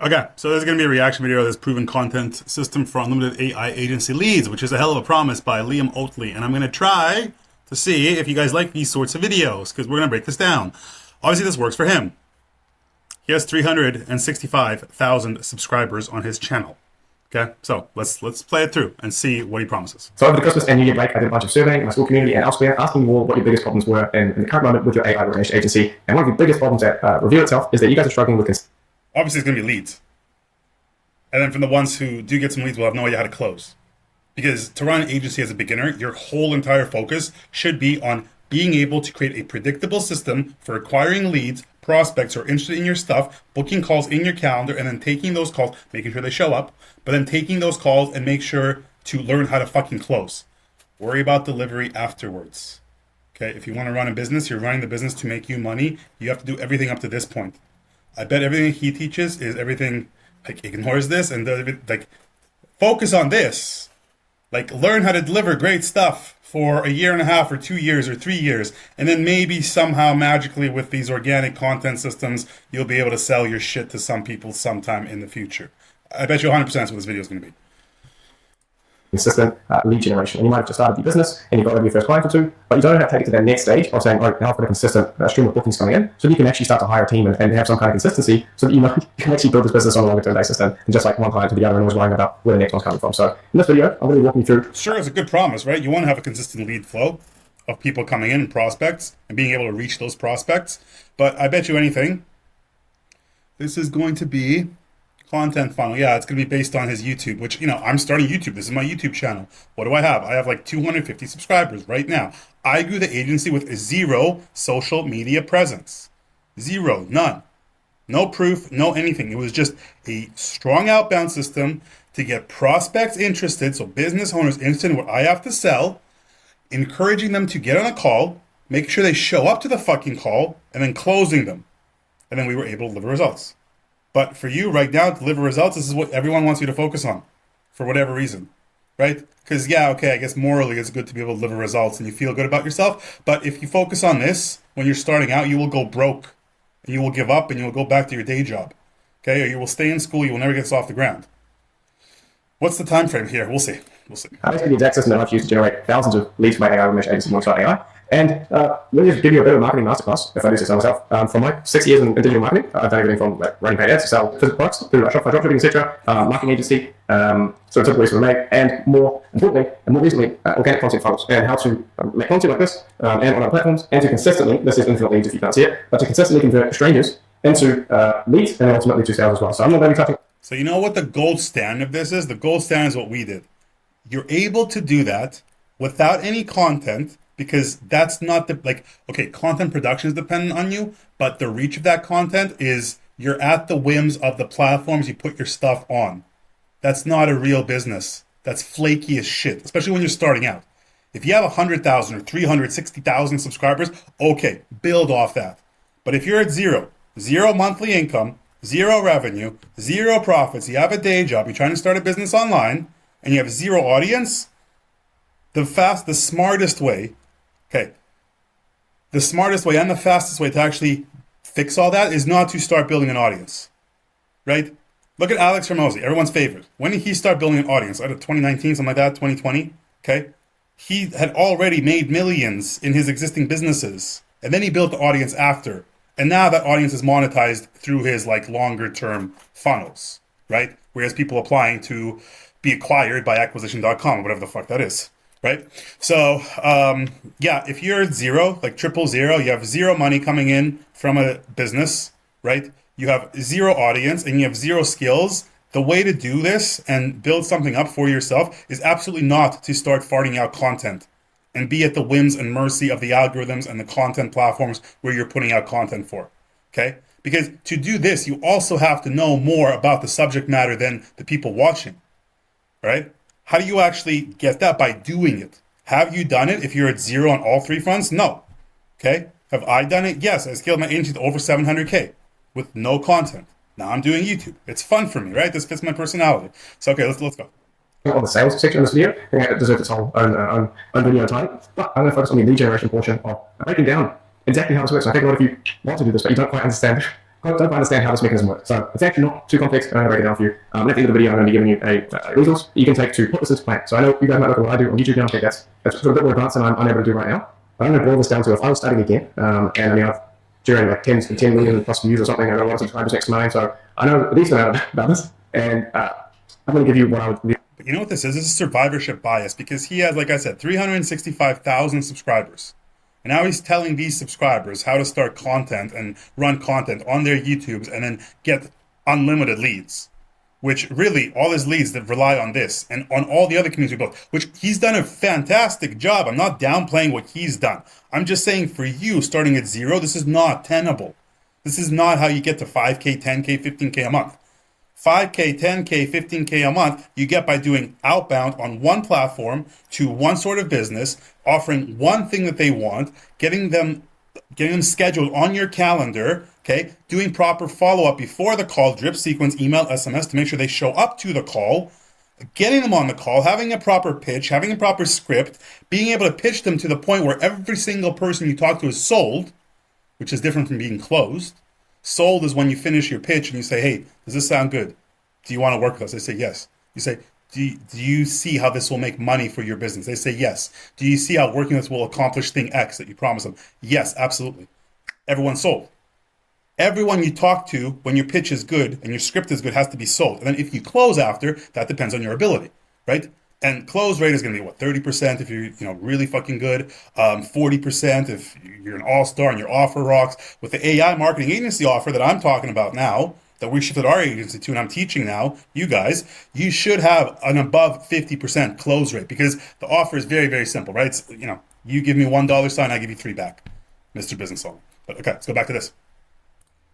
Okay, so this is going to be a reaction video to this proven content system for unlimited AI agency leads, which is a hell of a promise by Liam Ottley. And I'm going to try to see if you guys like these sorts of videos, because we're going to break this down. Obviously, this works for him. He has 365,000 subscribers on his channel. Okay, so let's play it through and see what he promises. So over the Christmas and New Year break, I did a bunch of surveying in my school community and elsewhere, asking you all what your biggest problems were in the current moment with your AI automation agency. And one of the biggest problems that revealed itself is that you guys are struggling with Obviously, it's going to be leads. And then from the ones who do get some leads will have no idea how to close. Because to run an agency as a beginner, your whole entire focus should be on being able to create a predictable system for acquiring leads, prospects who are interested in your stuff, booking calls in your calendar, and then taking those calls, making sure they show up, but then taking those calls and make sure to learn how to fucking close. Worry about delivery afterwards. Okay, if you want to run a business, you're running the business to make you money, you have to do everything up to this point. I bet everything he teaches is everything, like, ignores this and does it, like, focus on this. Like, learn how to deliver great stuff for a year and a half or 2 years or 3 years. And then maybe somehow magically with these organic content systems, you'll be able to sell your shit to some people sometime in the future. I bet you 100% that's what this video is going to be. consistent lead generation. And you might have just started your business and you've got maybe your first client or two, but you don't have to take it to that next stage of saying, all right, now I've got a consistent stream of bookings coming in, so that you can actually start to hire a team and have some kind of consistency so that you know you can actually build this business on a longer term basis than just like one client to the other and always worrying about where the next one's coming from. So in this video, I'm going to be walking you through. Sure, it's a good promise, right? You want to have a consistent lead flow of people coming in, prospects, and being able to reach those prospects. But I bet you anything, this is going to be content funnel. Yeah, it's going to be based on his YouTube, which, you know, I'm starting YouTube. This is my YouTube channel. What do I have? I have like 250 subscribers right now. I grew the agency with zero social media presence. Zero, none. No proof, no anything. It was just a strong outbound system to get prospects interested, so business owners interested in what I have to sell, encouraging them to get on a call, make sure they show up to the fucking call, and then closing them. And then we were able to deliver results. But for you right now, deliver results, this is what everyone wants you to focus on for whatever reason, right? Because, yeah, okay, I guess morally it's good to be able to deliver results and you feel good about yourself. But if you focus on this when you're starting out, you will go broke and you will give up and you will go back to your day job, okay? Or you will stay in school, you will never get this off the ground. What's the time frame here? We'll see. We'll see. Basically, the exact system that I've used to generate thousands of leads for my AI automation agency alongside AI. And let me just give you a bit of a marketing masterclass, if I do say so myself. From my 6 years in digital marketing, I've done everything from like, running paid ads to sell physical products through Shopify dropshipping, etc., marketing agency, so typical ways to make, and more importantly, and more recently, organic content funnels, and how to make content like this and on our platforms, and to consistently, this is infinite leads if you can't see it, but to consistently convert strangers into leads and then ultimately to sales as well. So I'm not going to be touching. So you know what the gold standard of this is? The gold standard is what we did. You're able to do that without any content, because that's not the, like, okay, content production is dependent on you, but the reach of that content is you're at the whims of the platforms you put your stuff on. That's not a real business. That's flaky as shit, especially when you're starting out. If you have 100,000 or 360,000 subscribers, okay, build off that. But if you're at zero monthly income, zero revenue, zero profits, you have a day job, you're trying to start a business online, and you have zero audience, the smartest way and the fastest way to actually fix all that is not to start building an audience, right? Look at Alex Hormozi, everyone's favorite. When did he start building an audience? I don't know, 2019, something like that, 2020, okay? He had already made millions in his existing businesses, and then he built the audience after. And now that audience is monetized through his like longer term funnels, right? Whereas people applying to be acquired by acquisition.com or whatever the fuck that is. Right? So, yeah, if you're at zero, like 000, you have zero money coming in from a business, right? You have zero audience and you have zero skills. The way to do this and build something up for yourself is absolutely not to start farting out content and be at the whims and mercy of the algorithms and the content platforms where you're putting out content for, okay? Because to do this, you also have to know more about the subject matter than the people watching, right? How do you actually get that? By doing it. Have you done it if you're at zero on all three fronts? No. Okay. Have I done it? Yes. I scaled my agency to over 700K with no content. Now I'm doing YouTube. It's fun for me, right? This fits my personality. So, okay, let's go. On the sales section of this video, I think it deserves its own video time. But I'm going to focus on the lead generation portion of breaking down exactly how this works. I think a lot of you want to do this, but you don't quite understand don't understand how this mechanism works. So it's actually not too complex. I'm going to break it down for you. And at the end of the video, I'm going to be giving you a resource you can take to put this into plan. So I know you guys might look at what I do on YouTube now. Okay, that's sort of a bit more advanced than I'm unable to do right now. But I'm going to boil this down to if I was starting again, and I mean, I've generated like 10 million plus views or something. I got a lot of subscribers next to mine, so I know a decent amount about this. And I'm going to give you what I would. But you know what this is? This is survivorship bias, because he has, like I said, 365,000 subscribers. And now he's telling these subscribers how to start content and run content on their YouTubes and then get unlimited leads. Which really, all his leads that rely on this and on all the other communities we built, which he's done a fantastic job. I'm not downplaying what he's done. I'm just saying for you, starting at zero, this is not tenable. This is not how you get to 5K, 10K, 15K a month. 5K, 10K, 15K a month, you get by doing outbound on one platform to one sort of business, offering one thing that they want, getting them scheduled on your calendar, okay, doing proper follow-up before the call, drip sequence, email, SMS to make sure they show up to the call, getting them on the call, having a proper pitch, having a proper script, being able to pitch them to the point where every single person you talk to is sold, which is different from being closed. Sold is when you finish your pitch and you say, hey, does this sound good? Do you want to work with us? They say yes. You say, do you see how this will make money for your business? They say yes. Do you see how working with us will accomplish thing X that you promised them? Yes, absolutely. Everyone's sold. Everyone you talk to when your pitch is good and your script is good has to be sold. And then if you close after, that depends on your ability, right? And close rate is going to be, 30% if you're really fucking good, 40% if you're an all-star and your offer rocks. With the AI marketing agency offer that I'm talking about now, that we shifted our agency to and I'm teaching now, you guys, you should have an above 50% close rate because the offer is very, very simple, right? It's, you give me $1 sign, I give you 3 back, Mr. Business Owner. But okay, let's go back to this.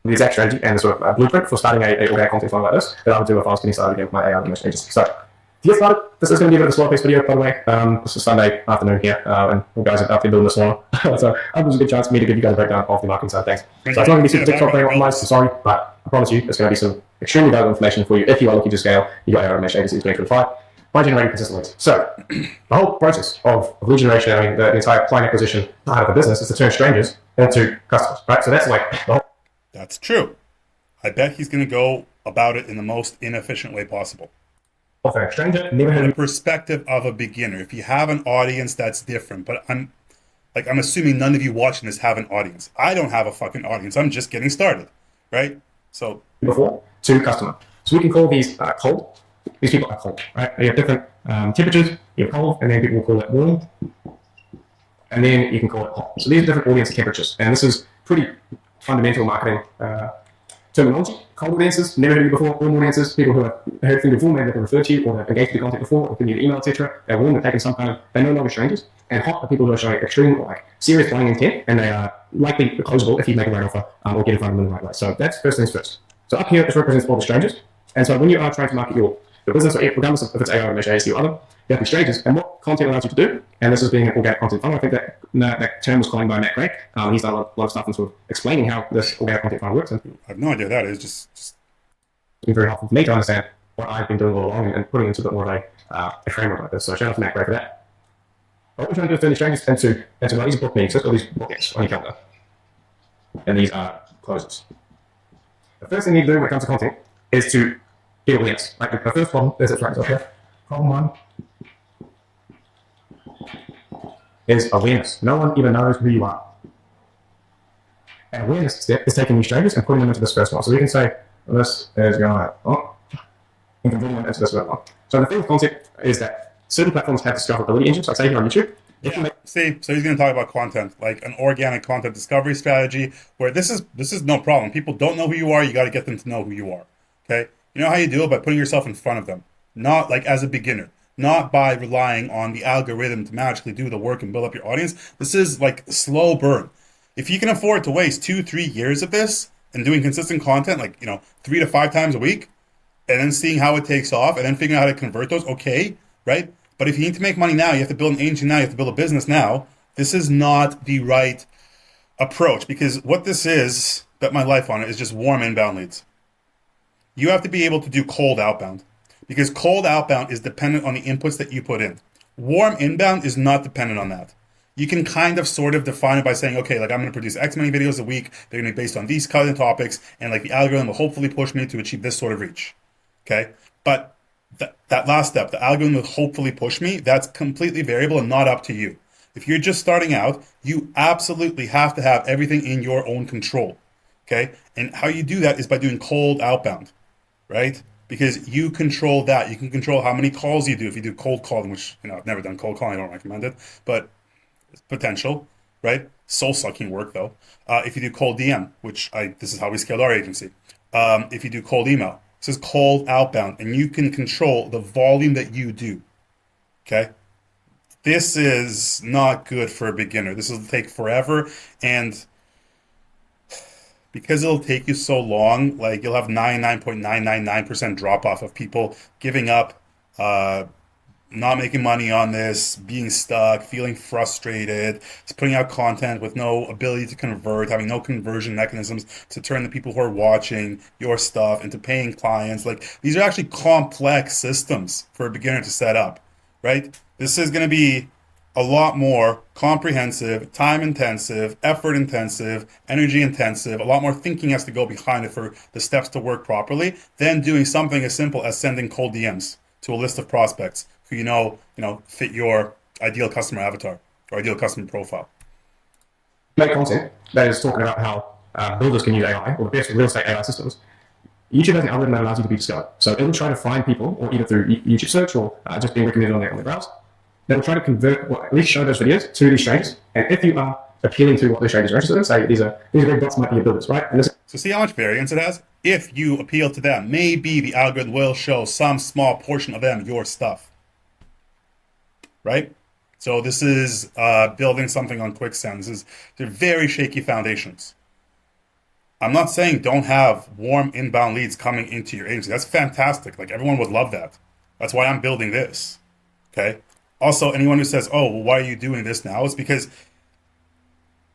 The exact strategy and the sort of blueprint for starting a organic content funnel like this that I would do if I was getting started again with my AI automation agency. So to get started, this is going to be a bit of a slower paced video, by the way. This is Sunday afternoon here, and you guys are out there building this one. So there's a good chance for me to give you guys a breakdown of the marketing side of things. So it's not going to be super TikTok optimized, so sorry, but I promise you it's going to be some extremely valuable information for you if you are looking to scale your AI automation agency in 2025 by generating consistent leads. So the whole process of lead generation, the entire client acquisition part of the business is to turn strangers into customers, right? So that's like the whole. That's true. I bet he's going to go about it in the most inefficient way possible. A stranger, never From the perspective of a beginner. If you have an audience, that's different. But I'm assuming none of you watching this have an audience. I don't have a fucking audience. I'm just getting started, right? So before to customer. So we can call these cold. These people are cold, right? They have different temperatures. You have cold, and then people will call it warm, and then you can call it hot. So these are different audience temperatures, and this is pretty fundamental marketing terminology. Cold audiences, never heard of you before. Warm audiences, people who have heard from you before, maybe they've referred to you or they've engaged with your content before, or given you an email, etc. They're warm, they're taking some kind of, they're no longer strangers. And hot are people who are showing extreme, serious buying intent, and they are likely closable if you make a right offer or get in front of them in the right way. So that's first things first. So up here, this represents all the strangers. And so when you are trying to market your business, regardless of if it's AI or MHA or other, you have to be strangers. And what content allows you to do, and this is being an organic content funnel. I think that term was coined by Matt Gray. He's done a lot of stuff and sort of explaining how this organic content funnel works. And I have no idea what that is. Just it's been very helpful for me to understand what I've been doing all along and putting into a bit more of a framework like this. So shout out to Matt Gray for that. What we're trying to do is turn these strangers into these book meetings. So let's got these bookings on your calendar. And these are closes. The first thing you need to do when it comes to content is to get awareness. Like the first problem, there's it right up here. Problem 1 is awareness. No one even knows who you are. And awareness step is taking these strangers and putting them into this first one. So we can say this is going and converting them into this first one. So the thing with content is that certain platforms have discoverability engines. Like say here on YouTube. See, so he's going to talk about content, like an organic content discovery strategy, where this is no problem. People don't know who you are. You got to get them to know who you are. Okay, you know how you do it by putting yourself in front of them, not like as a beginner, not by relying on the algorithm to magically do the work and build up your audience. This is like slow burn. If you can afford to waste 2-3 years of this and doing consistent content, 3 to 5 times a week, and then seeing how it takes off, and then figuring out how to convert those, okay, right? But if you need to make money now, you have to build an agency now, you have to build a business now, this is not the right approach, because what this is, bet my life on it, is just warm inbound leads. You have to be able to do cold outbound, because cold outbound is dependent on the inputs that you put in. Warm inbound is not dependent on that. You can kind of sort of define it by saying, okay, like I'm going to produce X many videos a week. They're going to be based on these kind of topics, and like the algorithm will hopefully push me to achieve this sort of reach. Okay, but that last step, the algorithm will hopefully push me. That's completely variable and not up to you. If you're just starting out, you absolutely have to have everything in your own control. Okay, and how you do that is by doing cold outbound, right? Because you control that. You can control how many calls you do. If you do cold calling, which I've never done cold calling, I don't recommend it, but it's potential, right? Soul sucking work though. If you do cold DM, which this is how we scaled our agency. If you do cold email, this is cold outbound, and you can control the volume that you do. Okay, this is not good for a beginner. This will take forever, and because it'll take you so long, like you'll have 99.999% drop off of people giving up, not making money on this, being stuck, feeling frustrated, just putting out content with no ability to convert, having no conversion mechanisms to turn the people who are watching your stuff into paying clients. Like these are actually complex systems for a beginner to set up, right? This is going to be a lot more comprehensive, time intensive, effort intensive, energy intensive. A lot more thinking has to go behind it for the steps to work properly than doing something as simple as sending cold DMs to a list of prospects who fit your ideal customer avatar or ideal customer profile. Make content that is talking about how builders can use AI or the best real estate AI systems. YouTube has an algorithm that allows you to be discovered. So it will try to find people, or either through YouTube search or just being recommended on their browse, that will try to convert, or at least show those videos to these strangers. And if you are appealing to what the strangers are interested in, say these red dots might be your builders, right? So see how much variance it has? If you appeal to them, maybe the algorithm will show some small portion of them your stuff. Right? So this is building something on quicksand. They're very shaky foundations. I'm not saying don't have warm inbound leads coming into your agency. That's fantastic. Like everyone would love that. That's why I'm building this. Okay? Also, anyone who says, oh, well, why are you doing this now? It's because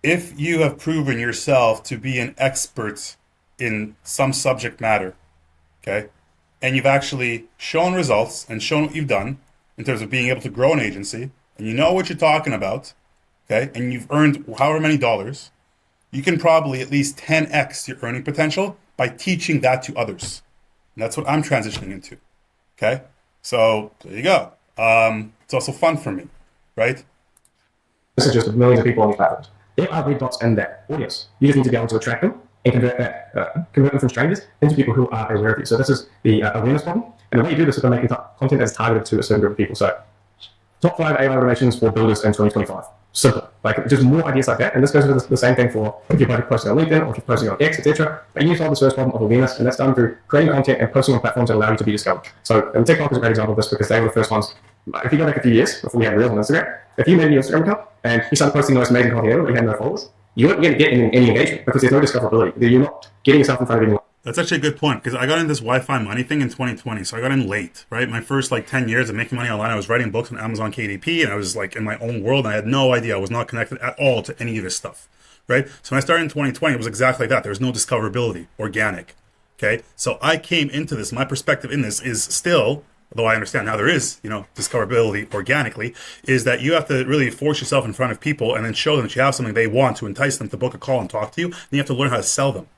if you have proven yourself to be an expert in some subject matter, okay, and you've actually shown results and shown what you've done in terms of being able to grow an agency, and you know what you're talking about, okay, and you've earned however many dollars, you can probably at least 10x your earning potential by teaching that to others. And that's what I'm transitioning into, okay? So there you go. It's also fun for me, right? This is just millions of people on these platforms. There are red dots in that audience. You just need to be able to attract them and convert them from strangers into people who are aware of you. So this is the awareness problem. And the way you do this is by making content that's targeted to a certain group of people. So top 5 AI relations for builders in 2025. Simple. Like just more ideas like that. And this goes with the same thing for if you're posting on LinkedIn or if you're posting on X, etc. But you need to solve this first problem of awareness, and that's done through creating content and posting on platforms that allow you to be discovered. So TikTok is a great example of this because they were the first ones. If you go back a few years before we had Reels on Instagram, if you made your Instagram account and you started posting the most amazing content ever, but you had no followers, you weren't going to get any engagement because there's no discoverability. You're not getting yourself in front of anyone. That's actually a good point because I got into this Wi-Fi money thing in 2020, so I got in late, right? My first 10 years of making money online, I was writing books on Amazon KDP, and I was in my own world, and I had no idea. I was not connected at all to any of this stuff, right? So when I started in 2020, it was exactly like that. There was no discoverability, organic, okay? So I came into this, my perspective in this is still, although I understand now there is, discoverability organically, is that you have to really force yourself in front of people and then show them that you have something they want to entice them to book a call and talk to you, and you have to learn how to sell them.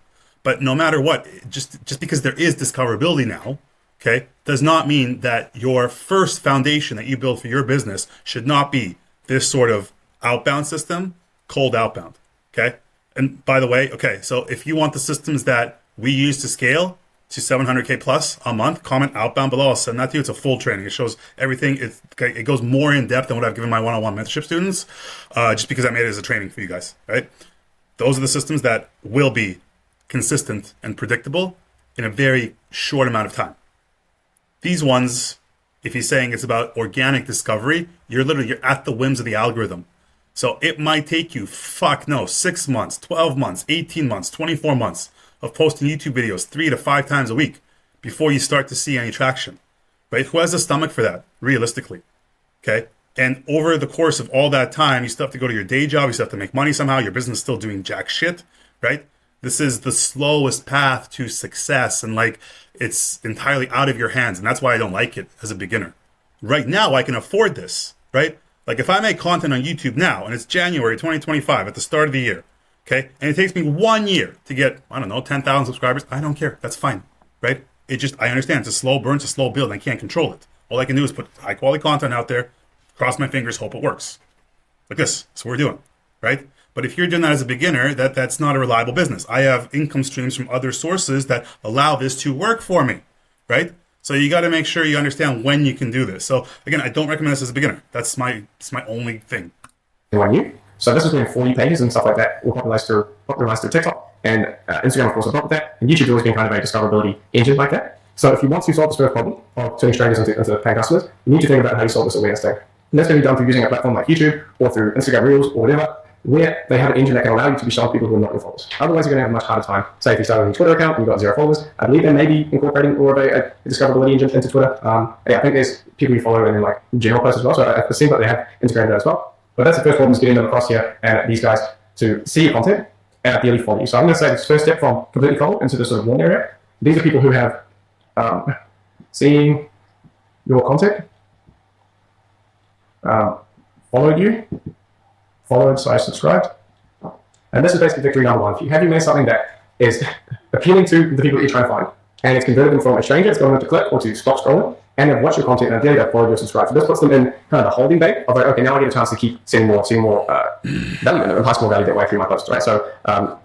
But no matter what, just because there is discoverability now, okay, does not mean that your first foundation that you build for your business should not be this sort of outbound system, cold outbound, okay? And by the way, okay, so if you want the systems that we use to scale to 700K plus a month, comment outbound below. I'll send that to you. It's a full training. It shows everything. It goes more in depth than what I've given my one-on-one mentorship students, just because I made it as a training for you guys, right? Those are the systems that will be consistent and predictable in a very short amount of time. These ones, if he's saying it's about organic discovery, you're at the whims of the algorithm. So it might take you, 6 months, 12 months, 18 months, 24 months of posting YouTube videos 3 to 5 times a week before you start to see any traction, right? Who has the stomach for that, realistically, okay? And over the course of all that time, you still have to go to your day job, you still have to make money somehow, your business is still doing jack shit, right? This is the slowest path to success, and it's entirely out of your hands, and that's why I don't like it as a beginner. Right now, I can afford this, right? Like if I make content on YouTube now and it's January 2025 at the start of the year, okay, and it takes me 1 year to get, I don't know, 10,000 subscribers, I don't care. That's fine, right? I understand it's a slow burn, it's a slow build, and I can't control it. All I can do is put high quality content out there, cross my fingers, hope it works. Like this. That's what we're doing, right? But if you're doing that as a beginner, that's not a reliable business. I have income streams from other sources that allow this to work for me, right? So you got to make sure you understand when you can do this. So again, I don't recommend this as a beginner. It's my only thing. So this is doing For You pages and stuff like that, all popularized through TikTok and Instagram, of course, on top of that. And YouTube's always been kind of a discoverability engine like that. So if you want to solve this first problem of turning strangers into paying customers, you need to think about how you solve this awareness thing. And that's going to be done through using a platform like YouTube or through Instagram Reels or whatever, where they have an engine that can allow you to be shown to people who are not your followers. Otherwise, you're going to have a much harder time. Say if you start with a Twitter account and you've got 0 followers, I believe they may be incorporating more of a discoverability engine into Twitter. I think there's people you follow in like general posts as well, so it seems like they have integrated that as well. But that's the first problem, is getting them across here and these guys to see your content and ideally follow you. So I'm going to say this first step from completely follow into the sort of warm area. These are people who have seen your content, followed you, followed/subscribed. And this is basically victory number one. If you made something that is appealing to the people that you're trying to find, and it's converted them from a stranger, it's going them to click or to stop scrolling, and they've watched your content and they've followed you or subscribed. So this puts them in kind of the holding bay of like, okay, now I get a chance to keep seeing more value and pass more value that way through my posts, right? So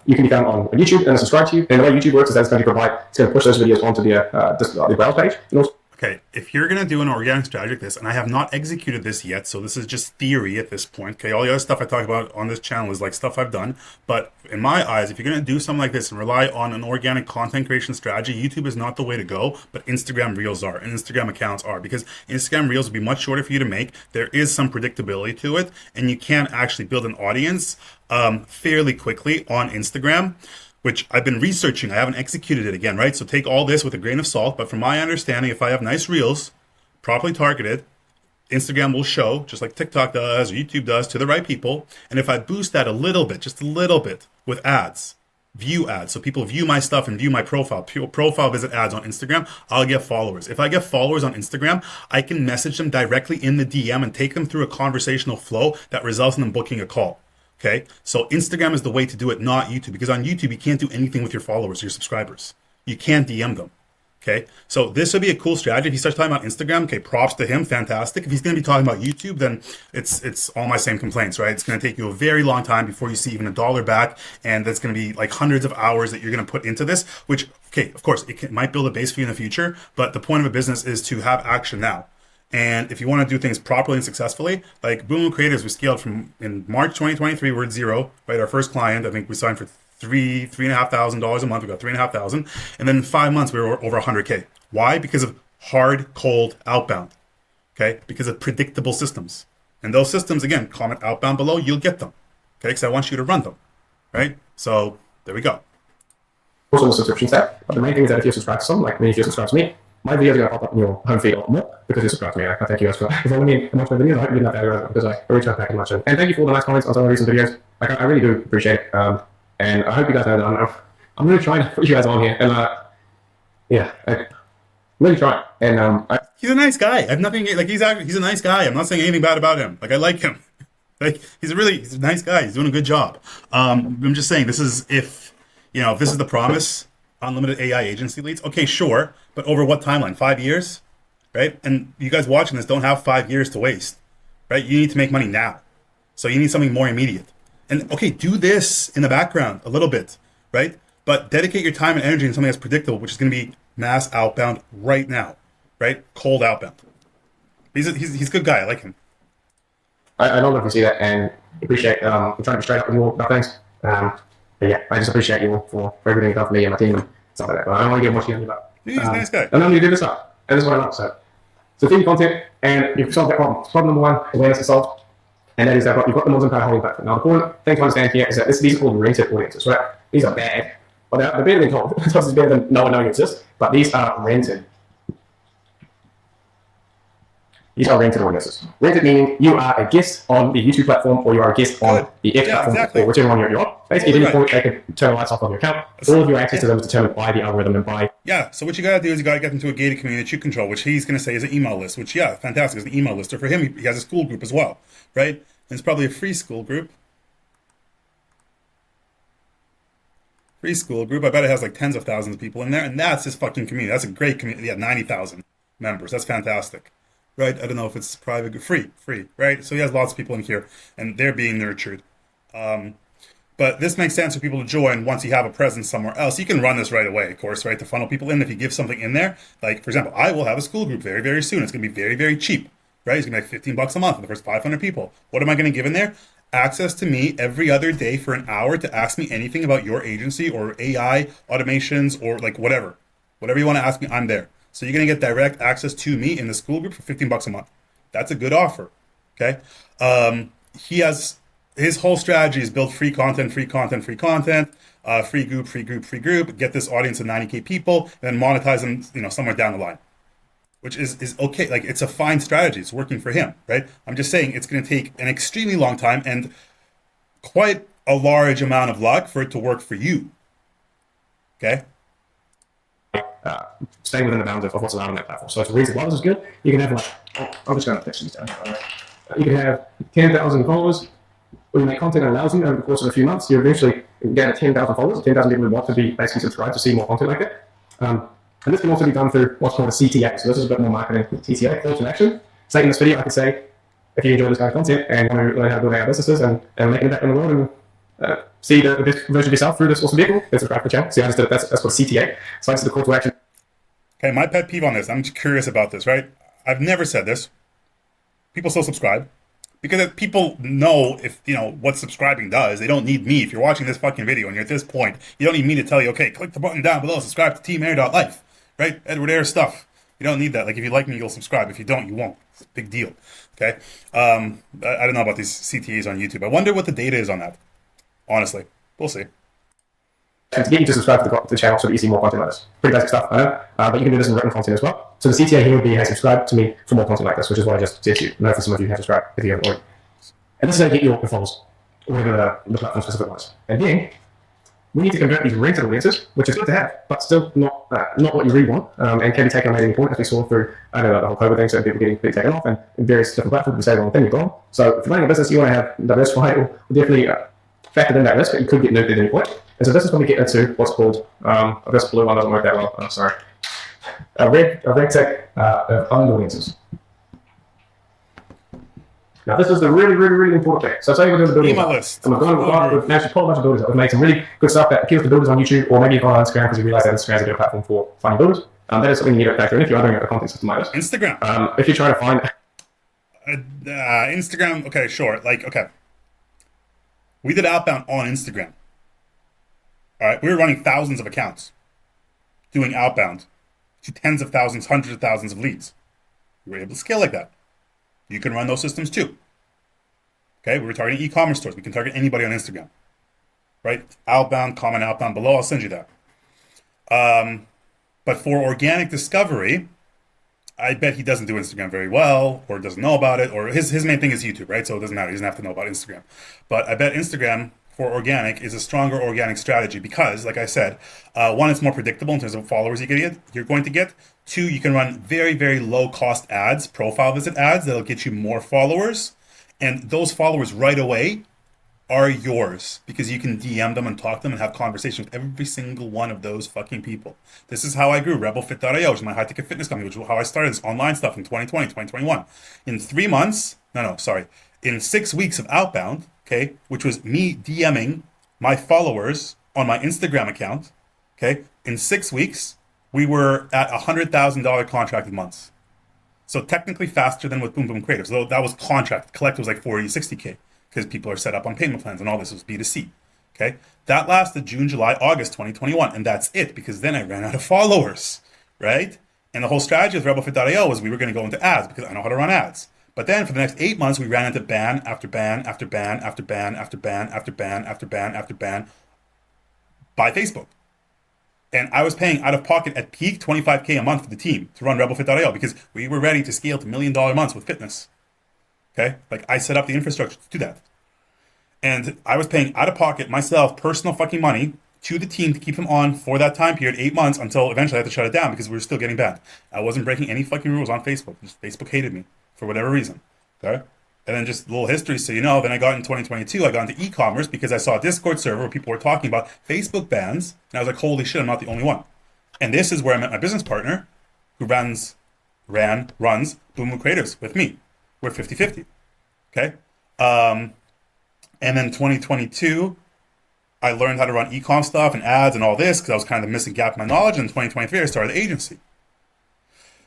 you can be found on YouTube and subscribe to you. And the way YouTube works is that it's going to push those videos onto the browse page. And also, okay, if you're going to do an organic strategy like this, and I have not executed this yet, so this is just theory at this point, okay? All the other stuff I talk about on this channel is like stuff I've done, but in my eyes, if you're going to do something like this and rely on an organic content creation strategy, YouTube is not the way to go, but Instagram Reels are, and Instagram accounts are, because Instagram Reels will be much shorter for you to make. There is some predictability to it, and you can actually build an audience fairly quickly on Instagram, which I've been researching. I haven't executed it again, right? So take all this with a grain of salt. But from my understanding, if I have nice reels, properly targeted, Instagram will show, just like TikTok does or YouTube does, to the right people. And if I boost that a little bit, just a little bit, with ads, view ads, so people view my stuff and view my profile visit ads on Instagram, I'll get followers. If I get followers on Instagram, I can message them directly in the DM and take them through a conversational flow that results in them booking a call. Okay, so Instagram is the way to do it, not YouTube, because on YouTube, you can't do anything with your followers, your subscribers. You can't DM them. Okay, so this would be a cool strategy. If he starts talking about Instagram, okay, props to him, fantastic. If he's going to be talking about YouTube, then it's all my same complaints, right? It's going to take you a very long time before you see even $1 back, and that's going to be like hundreds of hours that you're going to put into this, which, okay, of course, it might build a base for you in the future, but the point of a business is to have action now. And if you want to do things properly and successfully, like Boom Creators, we scaled from in March 2023, we're at 0, right? Our first client, I think we signed for $3,500 a month. We got $3,500, and then in 5 months we were over 100K. Why? Because of hard, cold outbound. Okay, because of predictable systems, and those systems, again, comment outbound below, you'll get them. Okay, because I want you to run them, right? So there we go. Also the subscription tab. But the main thing is that if you subscribe to someone, like me, if you subscribe to me, my videos are going to pop up in your home feed a lot more because you subscribe to me. I thank you guys for following me and watching my videos. I hope you did that value because I really try to pack much in. And thank you for all the nice comments on some of the recent videos. Like, I really do appreciate it. And I hope you guys know that I'm really trying to put you guys on here. And yeah, I'm really trying. And he's a nice guy. I have nothing, like, he's a nice guy. I'm not saying anything bad about him. Like, I like him. Like, he's a nice guy. He's doing a good job. I'm just saying, this is, if this is the promise, unlimited AI agency leads, okay, sure, but over what timeline? 5 years, right? And you guys watching this don't have 5 years to waste, right? You need to make money now. So you need something more immediate. And okay, do this in the background a little bit, right? But dedicate your time and energy in something that's predictable, which is going to be mass outbound right now, right? Cold outbound. He's a good guy. I like him. I don't know if you see that, and appreciate. I'm trying to be straight up with you all about things. But yeah, I just appreciate you all for everything you've done for me and my team and stuff like that. But I don't want to get much on you about. He's a nice guy. And I'm going to do this up, and this is what I love. So team content, and you've solved that problem. Problem number one, awareness is solved, and that is that you've got the modern power holding platform. Now the important thing to understand here is that these are called rented audiences, right? These are bad, but they're better than cold. It's better than no one knowing it exists, but these are rented. These are rented audiences. Rented meaning you are a guest on the YouTube platform or you are a guest on the X platform or whichever one you're on. Basically, at any point, they could turn the lights off on your account. All of your access to them is determined by the algorithm and by... Yeah, so what you got to do is you got to get into a gated community that you control, which he's going to say is an email list, which, yeah, fantastic, is an email list. Or for him, he has a school group as well, right? And it's probably a free school group. Free school group. I bet it has like tens of thousands of people in there, and that's his fucking community. That's a great community. Yeah, 90,000 members. That's fantastic, right? I don't know if it's private, free, right? So he has lots of people in here, and they're being nurtured. But this makes sense for people to join once you have a presence somewhere else. You can run this right away, of course, right? To funnel people in. If you give something in there, like for example, I will have a school group very, very soon. It's going to be very, very cheap, right? It's going to be like $15 a month for the first 500 people. What am I going to give in there? Access to me every other day for an hour to ask me anything about your agency or AI automations or like whatever you want to ask me, I'm there. So you're going to get direct access to me in the school group for $15 a month. That's a good offer. Okay. He has his whole strategy is build free content, free group, get this audience of 90K people, and then monetize them, somewhere down the line. Which is okay. Like, it's a fine strategy. It's working for him, right? I'm just saying it's going to take an extremely long time and quite a large amount of luck for it to work for you. Okay? Staying within the bounds of what's allowed on that platform. So if the reason why this is good, you can have I'm just going to fix these down here. You can have 10,000 followers. When you make content that allows you over the course of a few months, you eventually get 10,000 followers, 10,000 people who want to be basically subscribed to see more content like that. And this can also be done through what's called a CTA. So this is a bit more marketing. CTA, call to action. Say in this video, I could say, if you enjoy this kind of content and want to learn how to build AI businesses and make an impact in the world and see the best version of yourself through this awesome vehicle, then subscribe to the channel. See, I just did it. That's called CTA. So that's the call to action. Okay, my pet peeve on this. I'm just curious about this, right? I've never said this. People still subscribe. Because people know what subscribing does. They don't need me. If you're watching this fucking video and you're at this point, you don't need me to tell you, okay, click the button down below, subscribe to TeamAir.Life, right? Edward Air stuff. You don't need that. Like, if you like me, you'll subscribe. If you don't, you won't. It's a big deal, okay? I don't know about these CTAs on YouTube. I wonder what the data is on that. Honestly, we'll see. And to get you to subscribe to the channel so that you see more content like this. Pretty basic stuff, I know, but you can do this in written content as well. So the CTA here would be, hey, subscribe to me for more content like this, which is what I just said to you. I know for some of you have subscribed if you haven't already. And this is how you get your followers, or whatever the platform specific was. And then, we need to convert these rented audiences, which is good to have, but still not what you really want, and can be taken on at any point, as we saw through, the whole COVID thing, so people getting taken off, and various different platforms, you say the wrong thing, you're gone. So if you're running a business, you want to have diversified, or definitely factor in that risk, but you could get nuked at any point. And so this is when we get into what's called, this blue one doesn't work that well, I'm sorry. A red tick of owned audiences. Now this is the really, really, really important thing. So say we're doing the building list. And we've actually pulled a bunch of builders up. We've made some really good stuff that appeals to builders on YouTube, or maybe you've gone on Instagram because you realize that Instagram is a good platform for finding builders. That is something you need to factor in if you're doing a content system like this. Instagram. If you're trying to find... Instagram, okay, sure. Okay. We did outbound on Instagram. All right, we were running thousands of accounts, doing outbound to tens of thousands, hundreds of thousands of leads. We were able to scale like that. You can run those systems too. Okay, we were targeting e-commerce stores. We can target anybody on Instagram, right? Outbound, comment outbound below. I'll send you that. But for organic discovery, I bet he doesn't do Instagram very well, or doesn't know about it, or his main thing is YouTube, right? So it doesn't matter. He doesn't have to know about Instagram. But I bet Instagram for organic is a stronger organic strategy because, like I said, one, it's more predictable in terms of followers you're going to get. Two, you can run very, very low-cost ads, profile visit ads that'll get you more followers. And those followers right away are yours because you can DM them and talk to them and have conversations with every single one of those fucking people. This is how I grew RebelFit.io, which is my high-ticket fitness company, which is how I started this online stuff in 2020, 2021. In 6 weeks of outbound, okay, which was me DMing my followers on my Instagram account, okay, in 6 weeks, we were at $100,000 contracted months. So technically faster than with Boom Boom Creative. So that was contract. Collect was like 40, 60K because people are set up on payment plans and all this was B2C. Okay. That lasted June, July, August 2021. And that's it because then I ran out of followers, right? And the whole strategy with RebelFit.io was we were going to go into ads because I know how to run ads. But then for the next 8 months, we ran into ban after ban after ban after ban after ban after ban after ban after ban by Facebook. And I was paying out of pocket at peak $25K a month for the team to run RebelFit.io because we were ready to scale to $1 million months with fitness. Okay? Like I set up the infrastructure to do that. And I was paying out of pocket myself personal fucking money to the team to keep them on for that time period, 8 months, until eventually I had to shut it down because we were still getting banned. I wasn't breaking any fucking rules on Facebook. Just Facebook hated me for whatever reason. Okay? And then just a little history so you know, then I got in 2022, I got into e-commerce because I saw a Discord server where people were talking about Facebook bans. And I was like, holy shit, I'm not the only one. And this is where I met my business partner who runs Boom Boom Creatives with me. We're 50-50. Okay? And then 2022, I learned how to run e-com stuff and ads and all this because I was kind of the missing gap in my knowledge. And in 2023, I started the agency.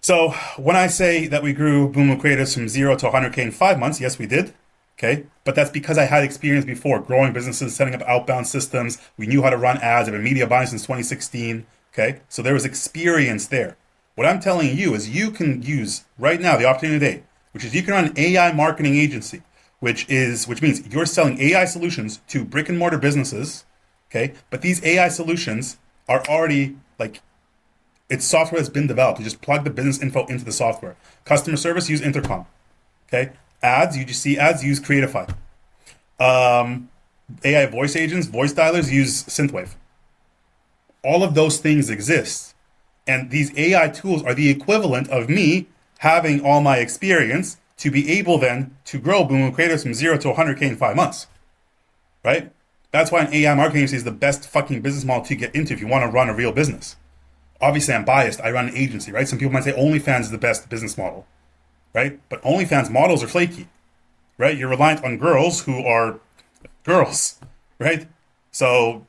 So when I say that we grew Boom Creatives from 0 to 100K in 5 months, yes, we did. Okay. But that's because I had experience before growing businesses, setting up outbound systems. We knew how to run ads. I've been media buying since 2016. Okay. So there was experience there. What I'm telling you is you can use right now the opportunity today, which is you can run an AI marketing agency, which means you're selling AI solutions to brick and mortar businesses. Okay. But these AI solutions are already like, it's software that's been developed. You just plug the business info into the software. Customer service, use Intercom. Okay. Ads, you just see ads, use Creatify. AI voice agents, voice dialers, use Synthwave. All of those things exist. And these AI tools are the equivalent of me having all my experience to be able then to grow Boom Creatives from 0 to 100K in 5 months. Right? That's why an AI marketing agency is the best fucking business model to get into if you want to run a real business. Obviously, I'm biased. I run an agency, right? Some people might say OnlyFans is the best business model, right? But OnlyFans models are flaky, right? You're reliant on girls who are girls, right? So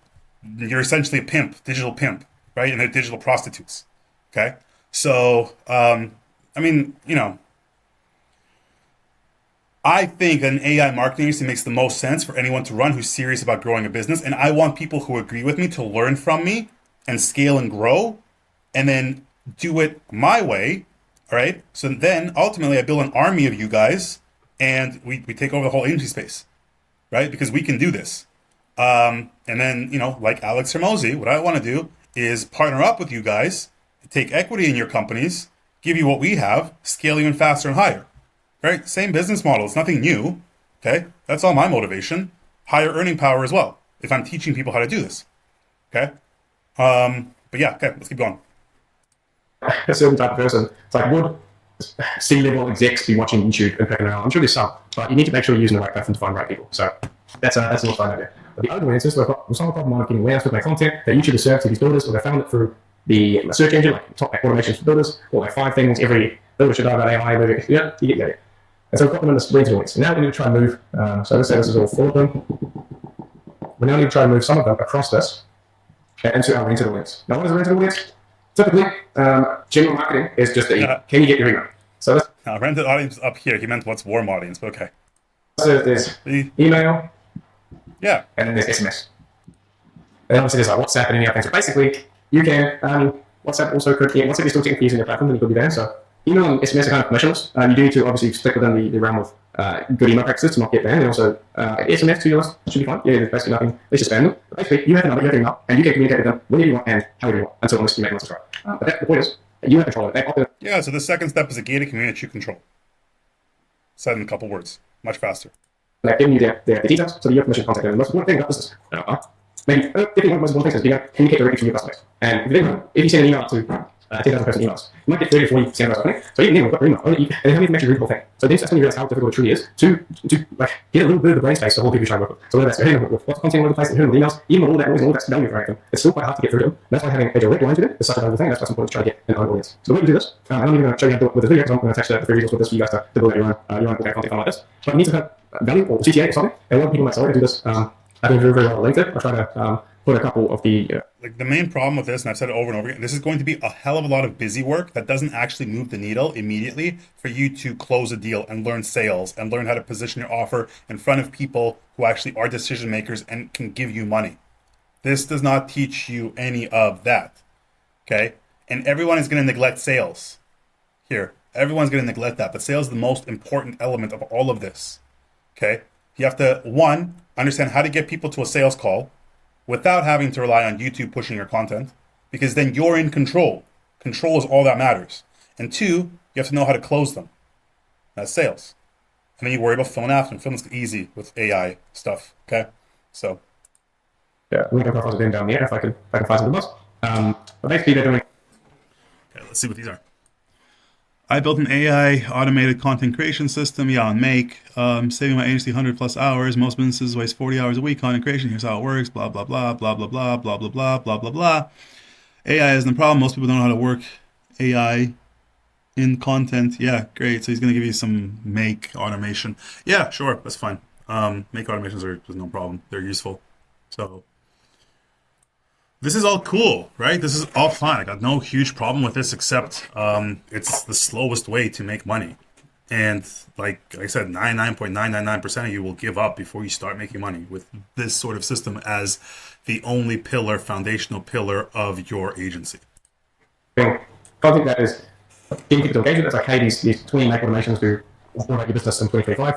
you're essentially a pimp, digital pimp, right? And they're digital prostitutes, okay? So, I mean, you know, I think an AI marketing agency makes the most sense for anyone to run who's serious about growing a business. And I want people who agree with me to learn from me and scale and grow and then do it my way, all right? So then ultimately I build an army of you guys and we take over the whole agency space, right? Because we can do this. And then, you know, like Alex Hermosi, what I want to do is partner up with you guys, take equity in your companies, give you what we have, scale even faster and higher, right? Same business model. It's nothing new, okay? That's all my motivation. Higher earning power as well, if I'm teaching people how to do this, okay? But yeah, okay, let's keep going. A certain type of person. It's like, would C-level execs be watching YouTube and picking around? I'm sure there's some, but you need to make sure you're using the right platform to find the right people. So that's a little fun idea. But the other way is this: we've solved the problem of getting awareness with my content that YouTube has served to these builders, or they found it through the search engine, like top automations for builders, or like 5 things every builder should know about AI. Yeah, you get the idea. And so we've got them in this rental links. And now we need to try and move. So let's say this is all 4 of them. We now need to try and move some of them across this into our rental links. Now, what is a rental links? Typically, general marketing is just can you get your email? So this, rented audience up here. He meant what's warm audience, but okay. So there's email, yeah, and then there's SMS. And obviously there's like WhatsApp and any other things. So basically, you can WhatsApp also could WhatsApp is still technically using your platform, then you could be there. So email and SMS are kind of permissionless. You do need to obviously stick within the realm of good email practices to not get banned. And also SMS to your list should be fine. Yeah, there's basically nothing. Let's just spam them. But basically, you have a number, you have an email, and you can communicate with them whenever you want and however you want until unless you make them subscribe. But the point is, you have control of it. Yeah, so the second step is a gated community that you control. Said in a couple words, much faster. Like giving you the details so that you have permission to contact them. And most important thing about this is, maybe, definitely one of the most important things is being able to communicate directly from your customer base. And if you send an email to 10,000 person emails, you might get 30 or 40 send opening. So even then, we've got your email. And how many information is a really cool thing. So then that's when you realize how difficult it truly is to like get a little bit of the brain space to hold people trying to work with. So whether that's hitting with what's content all over the place and hitting with emails, even with all that noise and all that value for everything, it's still quite hard to get through to them. That's why having a direct line to them is such a valuable thing. That's why it's important to try to get an own audience. So the way you do this, I'm not even going to show you how to do it with this video because I'm going to attach the free resource with this for you guys to build out your own content like this. But you need to have value or CTA or something. And a lot of people might say, I do this. I've been very, very well linked. I try to put a couple of the... Like the main problem with this, and I've said it over and over again, this is going to be a hell of a lot of busy work that doesn't actually move the needle immediately for you to close a deal and learn sales and learn how to position your offer in front of people who actually are decision makers and can give you money. This does not teach you any of that, okay? And everyone is going to neglect sales here. Everyone's going to neglect that, but sales is the most important element of all of this, okay? You have to, 1, understand how to get people to a sales call without having to rely on YouTube pushing your content, because then you're in control. Control is all that matters. And two, you have to know how to close them. That's sales. And then you worry about filming after, and filming's easy with AI stuff. Okay, so yeah, link profiles are down there if I can find some of those. But basically they're doing. Okay, let's see what these are. I built an AI automated content creation system, on Make, saving my agency 100 plus hours. Most businesses waste 40 hours a week content creation. Here's how it works, blah, blah, blah, blah, blah, blah, blah, blah, blah, blah, blah, blah. AI isn't the problem. Most people don't know how to work AI in content. Yeah, great. So he's going to give you some Make automation. Yeah, sure, that's fine. Make automations are just no problem. They're useful. So this is all cool, right? This is all fine. I got no huge problem with this, except it's the slowest way to make money. And like I said, 99.999% of you will give up before you start making money with this sort of system as the only pillar, foundational pillar of your agency. Content that is getting people to engage with. It's like, hey, these 20 make automations to automate your business in 2025.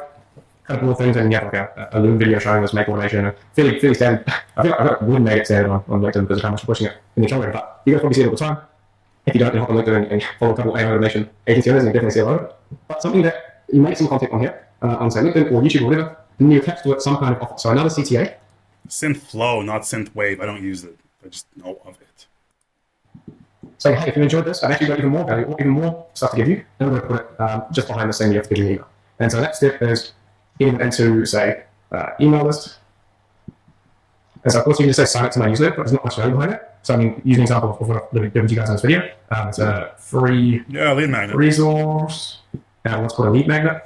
Kind of cool things, and you have like a Loom video showing us make automation. Fairly standard. I feel like I wouldn't make it standard on LinkedIn because of how much I'm pushing it in the channel. But you guys probably see it all the time. If you don't, then hop on LinkedIn and follow a couple of AI automation agency owners, and you definitely see a lot of it. But something that you make some content on here, on say LinkedIn or YouTube or whatever, and you attach to it some kind of offer. So another CTA. Synth Flow, not Synth Wave. I don't use it. I just know of it. Say, hey, if you enjoyed this, I've actually got even more value, or even more stuff to give you. And I'm going to put it just behind the scene. You have to give me an email. And so that step is getting into, say, email list. And so, of course, you can just say sign up to my newsletter, but there's not much value behind it. So, I mean, use an example of what I've given to you guys in this video. It's a free lead magnet resource. What's called a lead magnet.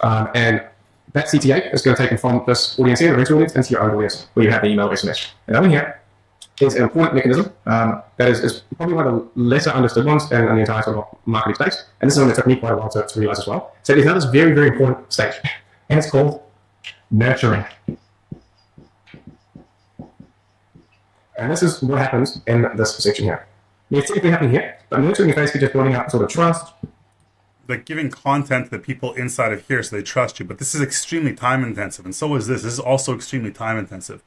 And that CTA is going to take it from this audience here, the rest audience, into your own audience, where you have the email SMS. And over here is an important mechanism that is probably one of the lesser understood ones in the entire sort of marketing space. And this is one that took me quite a while to realize as well. So there's another very, very important stage, and it's called nurturing. And this is what happens in this section here. It's typically happening here, but nurturing is basically just building up sort of trust. Like giving content to the people inside of here so they trust you. But this is extremely time intensive, and so is this. This is also extremely time intensive.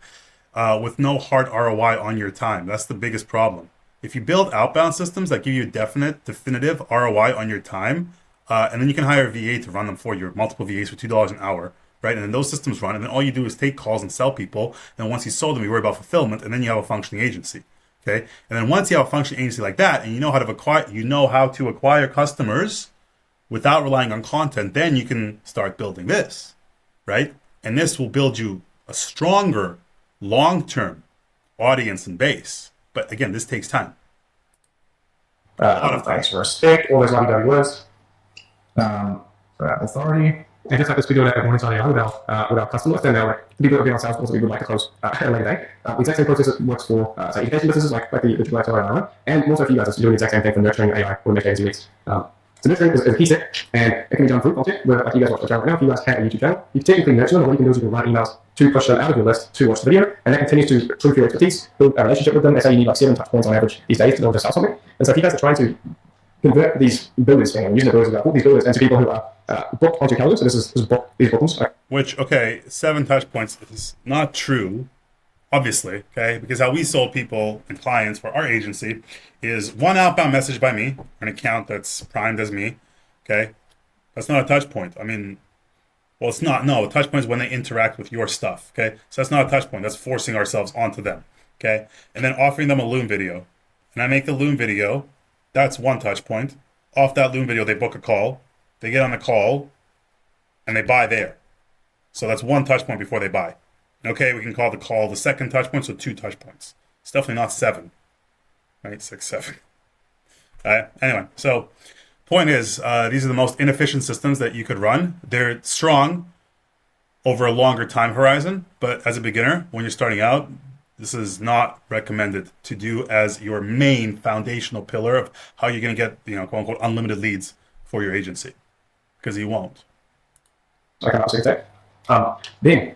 With no hard ROI on your time. That's the biggest problem. If you build outbound systems that give you a definitive ROI on your time, and then you can hire a VA to run them for you, multiple VAs for $2 an hour, right? And then those systems run, and then all you do is take calls and sell people. And once you sold them, you worry about fulfillment, and then you have a functioning agency. Okay? And then once you have a functioning agency like that, and you know how to acquire customers without relying on content, then you can start building this, right? And this will build you a stronger long-term audience and base. But again, this takes time. A lot of thanks for respect, all those lovely words. Authority. And just like this video that everyone's on with our customers, then they're like people that have been on sales calls that we would like to close at a later date. The exact same process works for say education businesses like the AI, and also for you guys is doing the exact same thing for nurturing AI or making agency leads. So nurturing is a key step, and it can be done through content. Where like you guys watch the channel right now, if you guys have a YouTube channel, you can technically nurture them. What you can do is you can write emails to push them out of your list to watch the video, and that continues to prove your expertise, build a relationship with them. They say you need like 7 touch points on average these days to be able to sell something. And so if you guys are trying to convert these builders, and using the builders, all these builders into people who are booked onto your calendar. So this is these bookings. Which, okay, 7 touch points is not true, obviously, okay? Because how we sold people and clients for our agency is 1 outbound message by me, an account that's primed as me, okay? That's not a touch point. I mean, well, it's not. No, a touch point is when they interact with your stuff, okay? So that's not a touch point. That's forcing ourselves onto them, okay? And then offering them a Loom video. And I make the Loom video. That's 1 touch point. Off that Loom video, they book a call. They get on the call, and they buy there. So that's 1 touch point before they buy. Okay, we can call the call the second touch point, so 2 touch points. It's definitely not 7. Right, 6, 7. Anyway, so point is, these are the most inefficient systems that you could run. They're strong over a longer time horizon, but as a beginner, when you're starting out, this is not recommended to do as your main foundational pillar of how you're going to get, quote unquote, unlimited leads for your agency, because you won't. Okay, that's okay. Then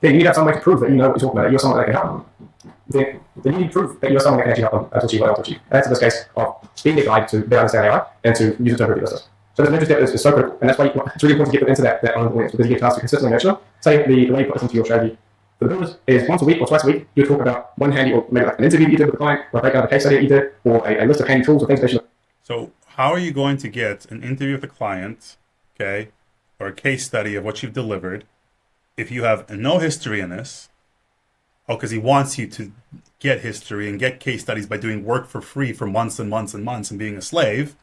you need to have some way to prove that you know what you're talking about, that you're someone that can help them. Then you need proof that you're someone that can actually help them to achieve what they want to achieve. And that's in this case of being the guide to better understand AI and to use it to improve your business. So this nurture step is so critical, and that's why it's really important to get them into that own audience, because you get a chance to consistently nurture. Say the way you put this into your strategy for the builders is once a week or twice a week, you talk about one handy, or maybe like an interview that you did with the client, or a breakdown of a case study that you did, or a list of handy tools or things that you. So how are you going to get an interview with a client, okay, or a case study of what you've delivered if you have no history in this? Oh, because he wants you to get history and get case studies by doing work for free for months and months and months and being a slave,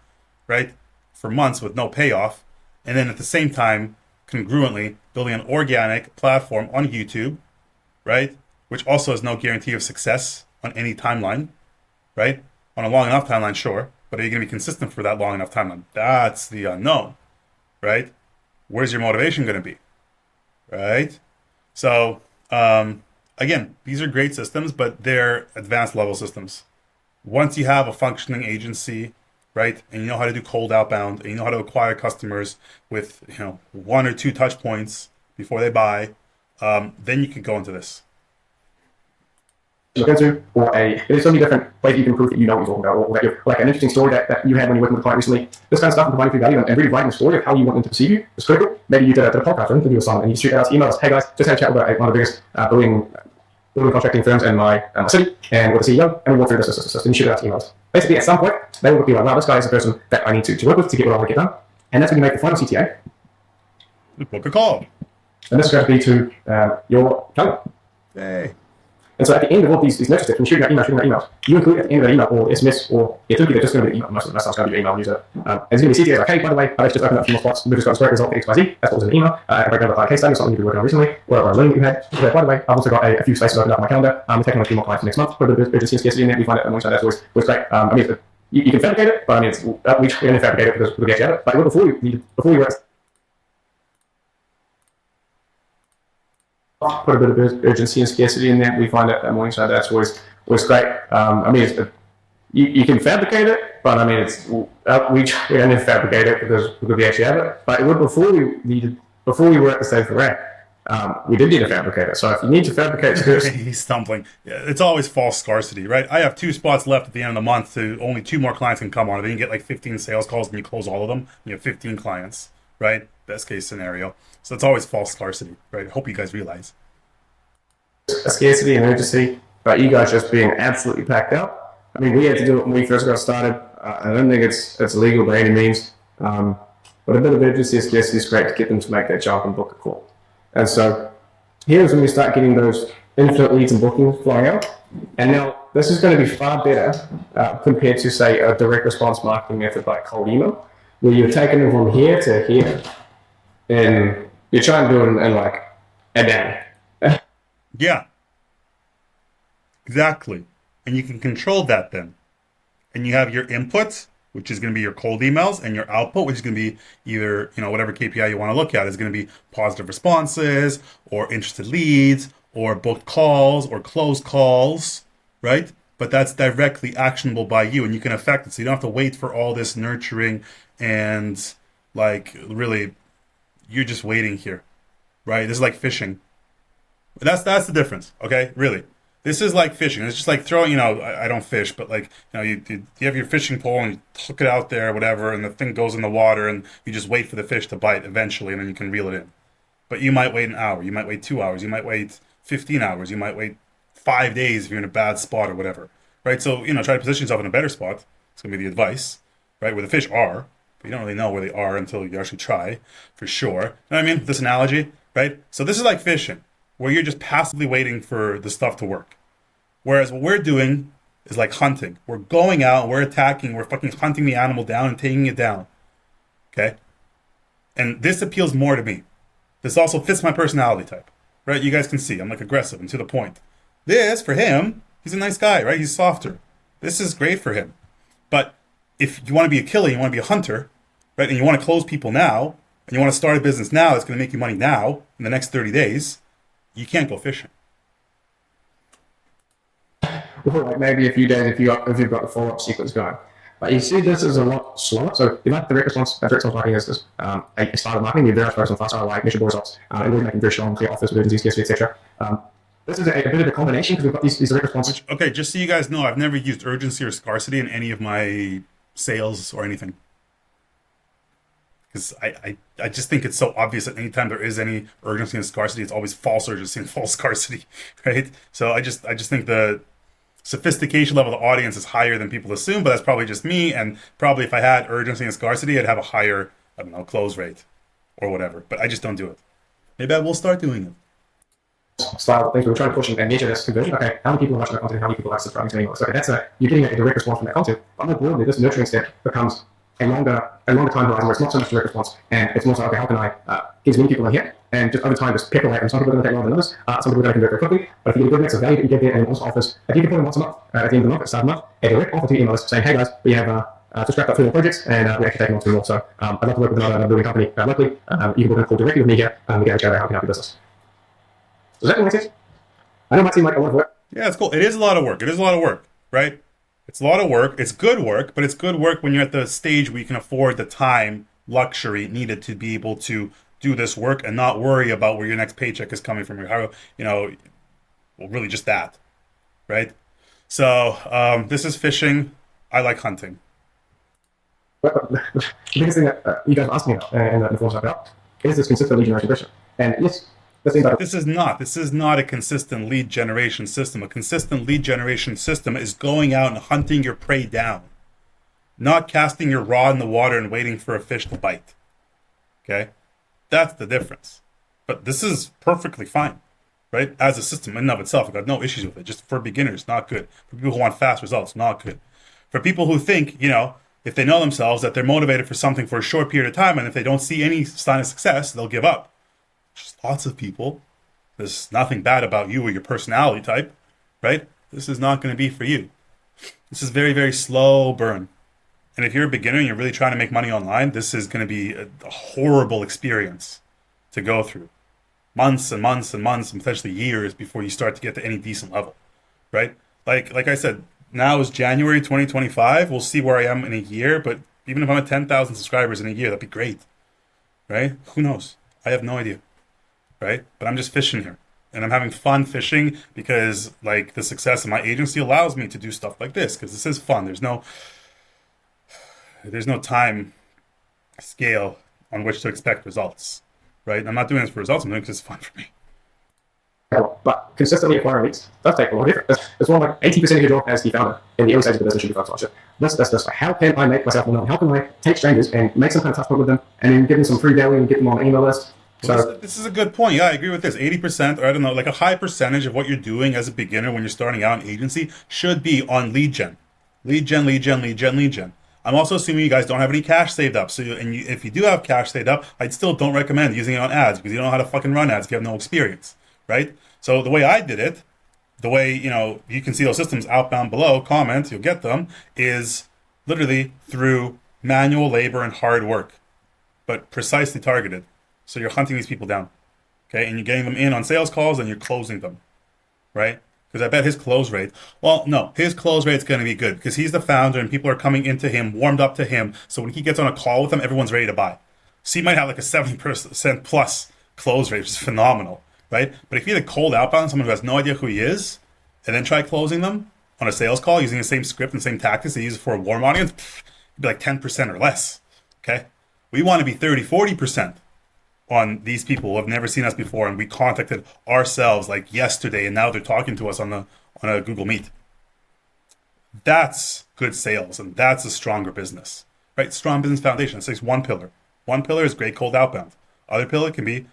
right? For months with no payoff. And then at the same time, congruently, building an organic platform on YouTube, right? Which also has no guarantee of success on any timeline, right? On a long enough timeline, sure. But are you going to be consistent for that long enough timeline? That's the unknown, right? Where's your motivation going to be, right? So, again, these are great systems, but they're advanced level systems. Once you have a functioning agency, right, and you know how to do cold outbound, and you know how to acquire customers with, you know, 1 or 2 touch points before they buy, then you can go into this. Look into, or there's so many different ways you can prove that you know what you're talking about, or that you're like an interesting story that you had when you were working with a client recently. This kind of stuff and providing free value and really writing the story of how you want them to perceive you is critical. Maybe you did a podcast or interview or something, and you shoot out emails. Hey guys, just had a chat with one of the biggest building contracting firms in my city, and with the CEO, and we walk through this, and you shoot out emails. Basically, at some point, they will be like, wow, this guy is the person that I need to work with to get what I want to get done. And that's when you make the final CTA. Book a call. And this is going to be to your calendar. Hey. And so at the end of all these nurture steps, when shooting out emails, you include at the end of that email or SMS, or typically they're just going to be an email. Most of the stuff's going to be your email user. And it's going to be CTAs like, hey, by the way, I've just opened up a few more spots. We've just got a great result, XYZ. That's what was in the email. A breakdown of a case study or something you've been working on recently, or a learning that you had. So, by the way, I've also got a few spaces opened up on my calendar. We're taking on a few more clients next month. Put a bit of urgency and scarcity in there. We find it alongside that's always great. I mean, you can fabricate it, but I mean, we can fabricate it because we actually have it. But before you work, put a bit of urgency and scarcity in there. We find it at Morningside. That's always great. I mean, you can fabricate it, but I mean, we don't need to fabricate it because we actually have it. But before we were at the stage we're at, we did need to fabricate it. So if you need to fabricate first, he's stumbling. Yeah, it's always false scarcity, right? I have 2 spots left at the end of the month, to only 2 more clients can come on. Then you get like 15 sales calls, and you close all of them. You have 15 clients, right? Best case scenario. So it's always false scarcity, right? I hope you guys realize. A scarcity and urgency, but you guys just being absolutely packed out. I mean, we had to do it when we first got started. I don't think it's legal by any means, but a bit of urgency and scarcity is great to get them to make that jump and book a call. And so here's when we start getting those infinite leads and bookings flying out. And now this is going to be far better compared to, say, a direct response marketing method like cold email, where you're taking them from here to here, and you're trying to do it in like a day. Yeah. Exactly. And you can control that then. And you have your input, which is going to be your cold emails, and your output, which is going to be either, you know, whatever KPI you want to look at is going to be positive responses, or interested leads, or booked calls, or closed calls, right? But that's directly actionable by you, and you can affect it. So you don't have to wait for all this nurturing and, like, really, you're just waiting here, right? This is like fishing. That's the difference, okay? Really. This is like fishing. It's just like throwing, you know, I don't fish, but like, you know, you have your fishing pole and you hook it out there, whatever, and the thing goes in the water and you just wait for the fish to bite eventually and then you can reel it in. But you might wait an hour, you might wait 2 hours, you might wait 15 hours, you might wait 5 days if you're in a bad spot or whatever, right? So, you know, try to position yourself in a better spot. It's going to be the advice, right? Where the fish are, but you don't really know where they are until you actually try, for sure. You know what I mean? This analogy, right? So this is like fishing, where you're just passively waiting for the stuff to work. Whereas what we're doing is like hunting. We're going out, we're attacking, we're fucking hunting the animal down and taking it down. Okay? And this appeals more to me. This also fits my personality type. Right? You guys can see, I'm like aggressive and to the point. This, for him, he's a nice guy, right? He's softer. This is great for him. But if you want to be a killer, you want to be a hunter, right? And you want to close people now, and you want to start a business now that's going to make you money now, in the next 30 days, you can't go fishing. Or like maybe a few days if you've got the follow-up sequence going. But you see, this is a lot slower. So if like direct response marketing is a style of marketing, you're very focused on fast ROI, measurable results, and we're making very strong clear offers with urgency, scarcity, etc. This is a bit of a combination because we've got these direct responses. Okay, just so you guys know, I've never used urgency or scarcity in any of my sales or anything. because I just think it's so obvious that anytime there is any urgency and scarcity, it's always false urgency and false scarcity, right? So I just think the sophistication level of the audience is higher than people assume, but that's probably just me. And probably if I had urgency and scarcity, I'd have a higher, I don't know, close rate or whatever. But I just don't do it. Maybe I will start doing it. Style things we were trying to push and measure this conversion. Okay, how many people are watching that content? How many people are subscribing to emails? Okay, that's you're getting a direct response from that content. But more broadly, this nurturing step becomes a longer time horizon where it's not so much direct response, and it's more so, okay, how can I get as many people in here? And just over time, just pick away. And some people are going to take longer than others. Some people are going to convert very quickly. But if you get a good mix of value that you get there, and it also offers, if you can put in once a month at the end of the month, at the start of the month, a direct offer to your email list saying, hey guys, we have just wrapped up 3 more projects, and we're actually taking on 2 more. So I'd love to work with another building company locally. You can book a call directly with me here, and we can chat about how we can help your business. Does that make sense? I know it might seem like a lot of work. Yeah, it's cool. It is a lot of work. It is a lot of work, right? It's a lot of work. It's good work, but it's good work when you're at the stage where you can afford the time, luxury needed to be able to do this work and not worry about where your next paycheck is coming from. How, well, really just that, right? So this is fishing. I like hunting. But the biggest thing that you guys asked me about and the forums about is this consistent lead generation question. And yes, this is not a consistent lead generation system. A consistent lead generation system is going out and hunting your prey down, not casting your rod in the water and waiting for a fish to bite. Okay? That's the difference. But this is perfectly fine, right? As a system in and of itself, I've got no issues with it. Just for beginners, not good. For people who want fast results, not good. For people who think, if they know themselves that they're motivated for something for a short period of time, and if they don't see any sign of success, they'll give up. Just lots of people. There's nothing bad about you or your personality type, right? This is not going to be for you. This is very, very slow burn. And if you're a beginner and you're really trying to make money online, this is going to be a horrible experience to go through. Months and months and months, and potentially years before you start to get to any decent level, right? Like I said, now is January 2025. We'll see where I am in a year, but even if I'm at 10,000 subscribers in a year, that'd be great, right? Who knows? I have no idea, right? But I'm just fishing here. And I'm having fun fishing because, the success of my agency allows me to do stuff like this because this is fun. There's no time scale on which to expect results, right? I'm not doing this for results. I'm doing it because it's fun for me. But consistently acquiring leads does take a lot of effort. It's more like 80% of your job as the founder in the early stage of the business should be focused on shit. This. How can I make myself known? How can I take strangers and make some kind of touch point with them and then give them some free value and get them on an email list? So this is a good point. Yeah, I agree with this. 80%, or I don't know, a high percentage of what you're doing as a beginner when you're starting out in agency should be on lead gen. Lead gen. I'm also assuming you guys don't have any cash saved up. So, if you do have cash saved up, I still don't recommend using it on ads because you don't know how to fucking run ads if you have no experience, right? So the way I did it, the way, you can see those systems outbound below, comment, you'll get them, is literally through manual labor and hard work, but precisely targeted. So you're hunting these people down, okay? And you're getting them in on sales calls and you're closing them, right? Because I bet his close rate, his close rate's going to be good because he's the founder and people are coming into him, warmed up to him. So when he gets on a call with them, everyone's ready to buy. So he might have a 70% plus close rate, which is phenomenal, right? But if you had a cold outbound, someone who has no idea who he is, and then try closing them on a sales call using the same script and same tactics they use for a warm audience, it'd be 10% or less, okay? We want to be 30, 40% on these people who have never seen us before, and we contacted ourselves yesterday, and now they're talking to us on a Google Meet. That's good sales, and that's a stronger business, right? Strong business foundation. It takes one pillar. One pillar is great cold outbound. Other pillar can be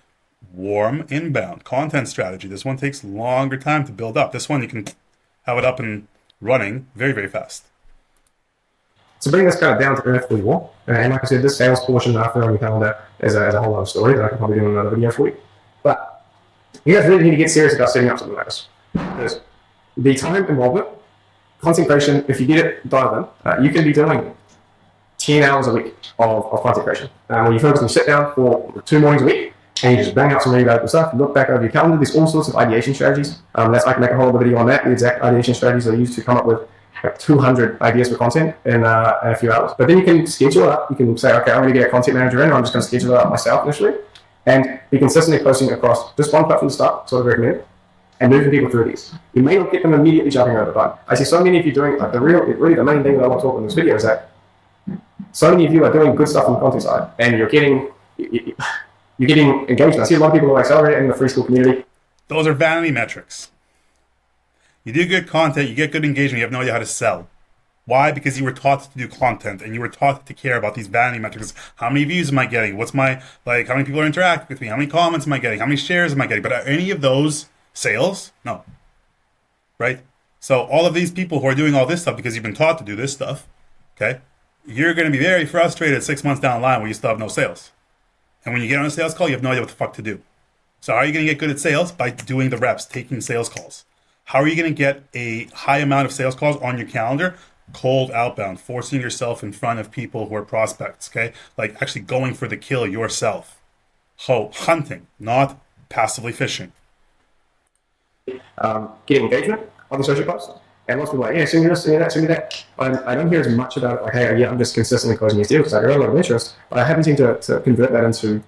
warm inbound content strategy. This one takes longer time to build up. This one you can have it up and running very, very fast. To bring this kind of down to earth for you all, and like I said, this sales portion after on your calendar is a whole other story that I can probably do in another video for you. But you guys really need to get serious about setting up something like this. Because the time involvement, content creation, if you get it dialed in, you can be doing 10 hours a week of content creation. When you focus on sit down for 2 mornings a week, and you just bang out some really valuable stuff, look back over your calendar, there's all sorts of ideation strategies. I can make a whole other video on that, the exact ideation strategies I use to come up with 200 ideas for content in a few hours. But then you can schedule it up. You can say, okay, I'm going to get a content manager in, or I'm just going to schedule it up myself initially, and be consistently posting across just one platform to start, sort of recommend, and moving people through these. You may not get them immediately jumping over the button. I see so many of you doing the main thing that I want to talk about in this video is that so many of you are doing good stuff on the content side, and you're getting engagement. I see a lot of people who are accelerating in the free school community. Those are vanity metrics. You do good content, you get good engagement, you have no idea how to sell. Why? Because you were taught to do content and you were taught to care about these vanity metrics. How many views am I getting? What's my, like, how many people are interacting with me? How many comments am I getting? How many shares am I getting? But are any of those sales? No. Right? So all of these people who are doing all this stuff because you've been taught to do this stuff, okay, you're going to be very frustrated 6 months down the line when you still have no sales. And when you get on a sales call, you have no idea what the fuck to do. So how are you going to get good at sales? By doing the reps, taking sales calls. How are you going to get a high amount of sales calls on your calendar? Cold outbound, forcing yourself in front of people who are prospects, okay? Like actually going for the kill yourself. Hunting, not passively fishing. Getting engagement on the social posts. And most people are like, yeah, send me this, send me that, send me that. I don't hear as much about it, like, hey, yeah, I'm just consistently closing these deals because I got a lot of interest, but I haven't seemed to convert that into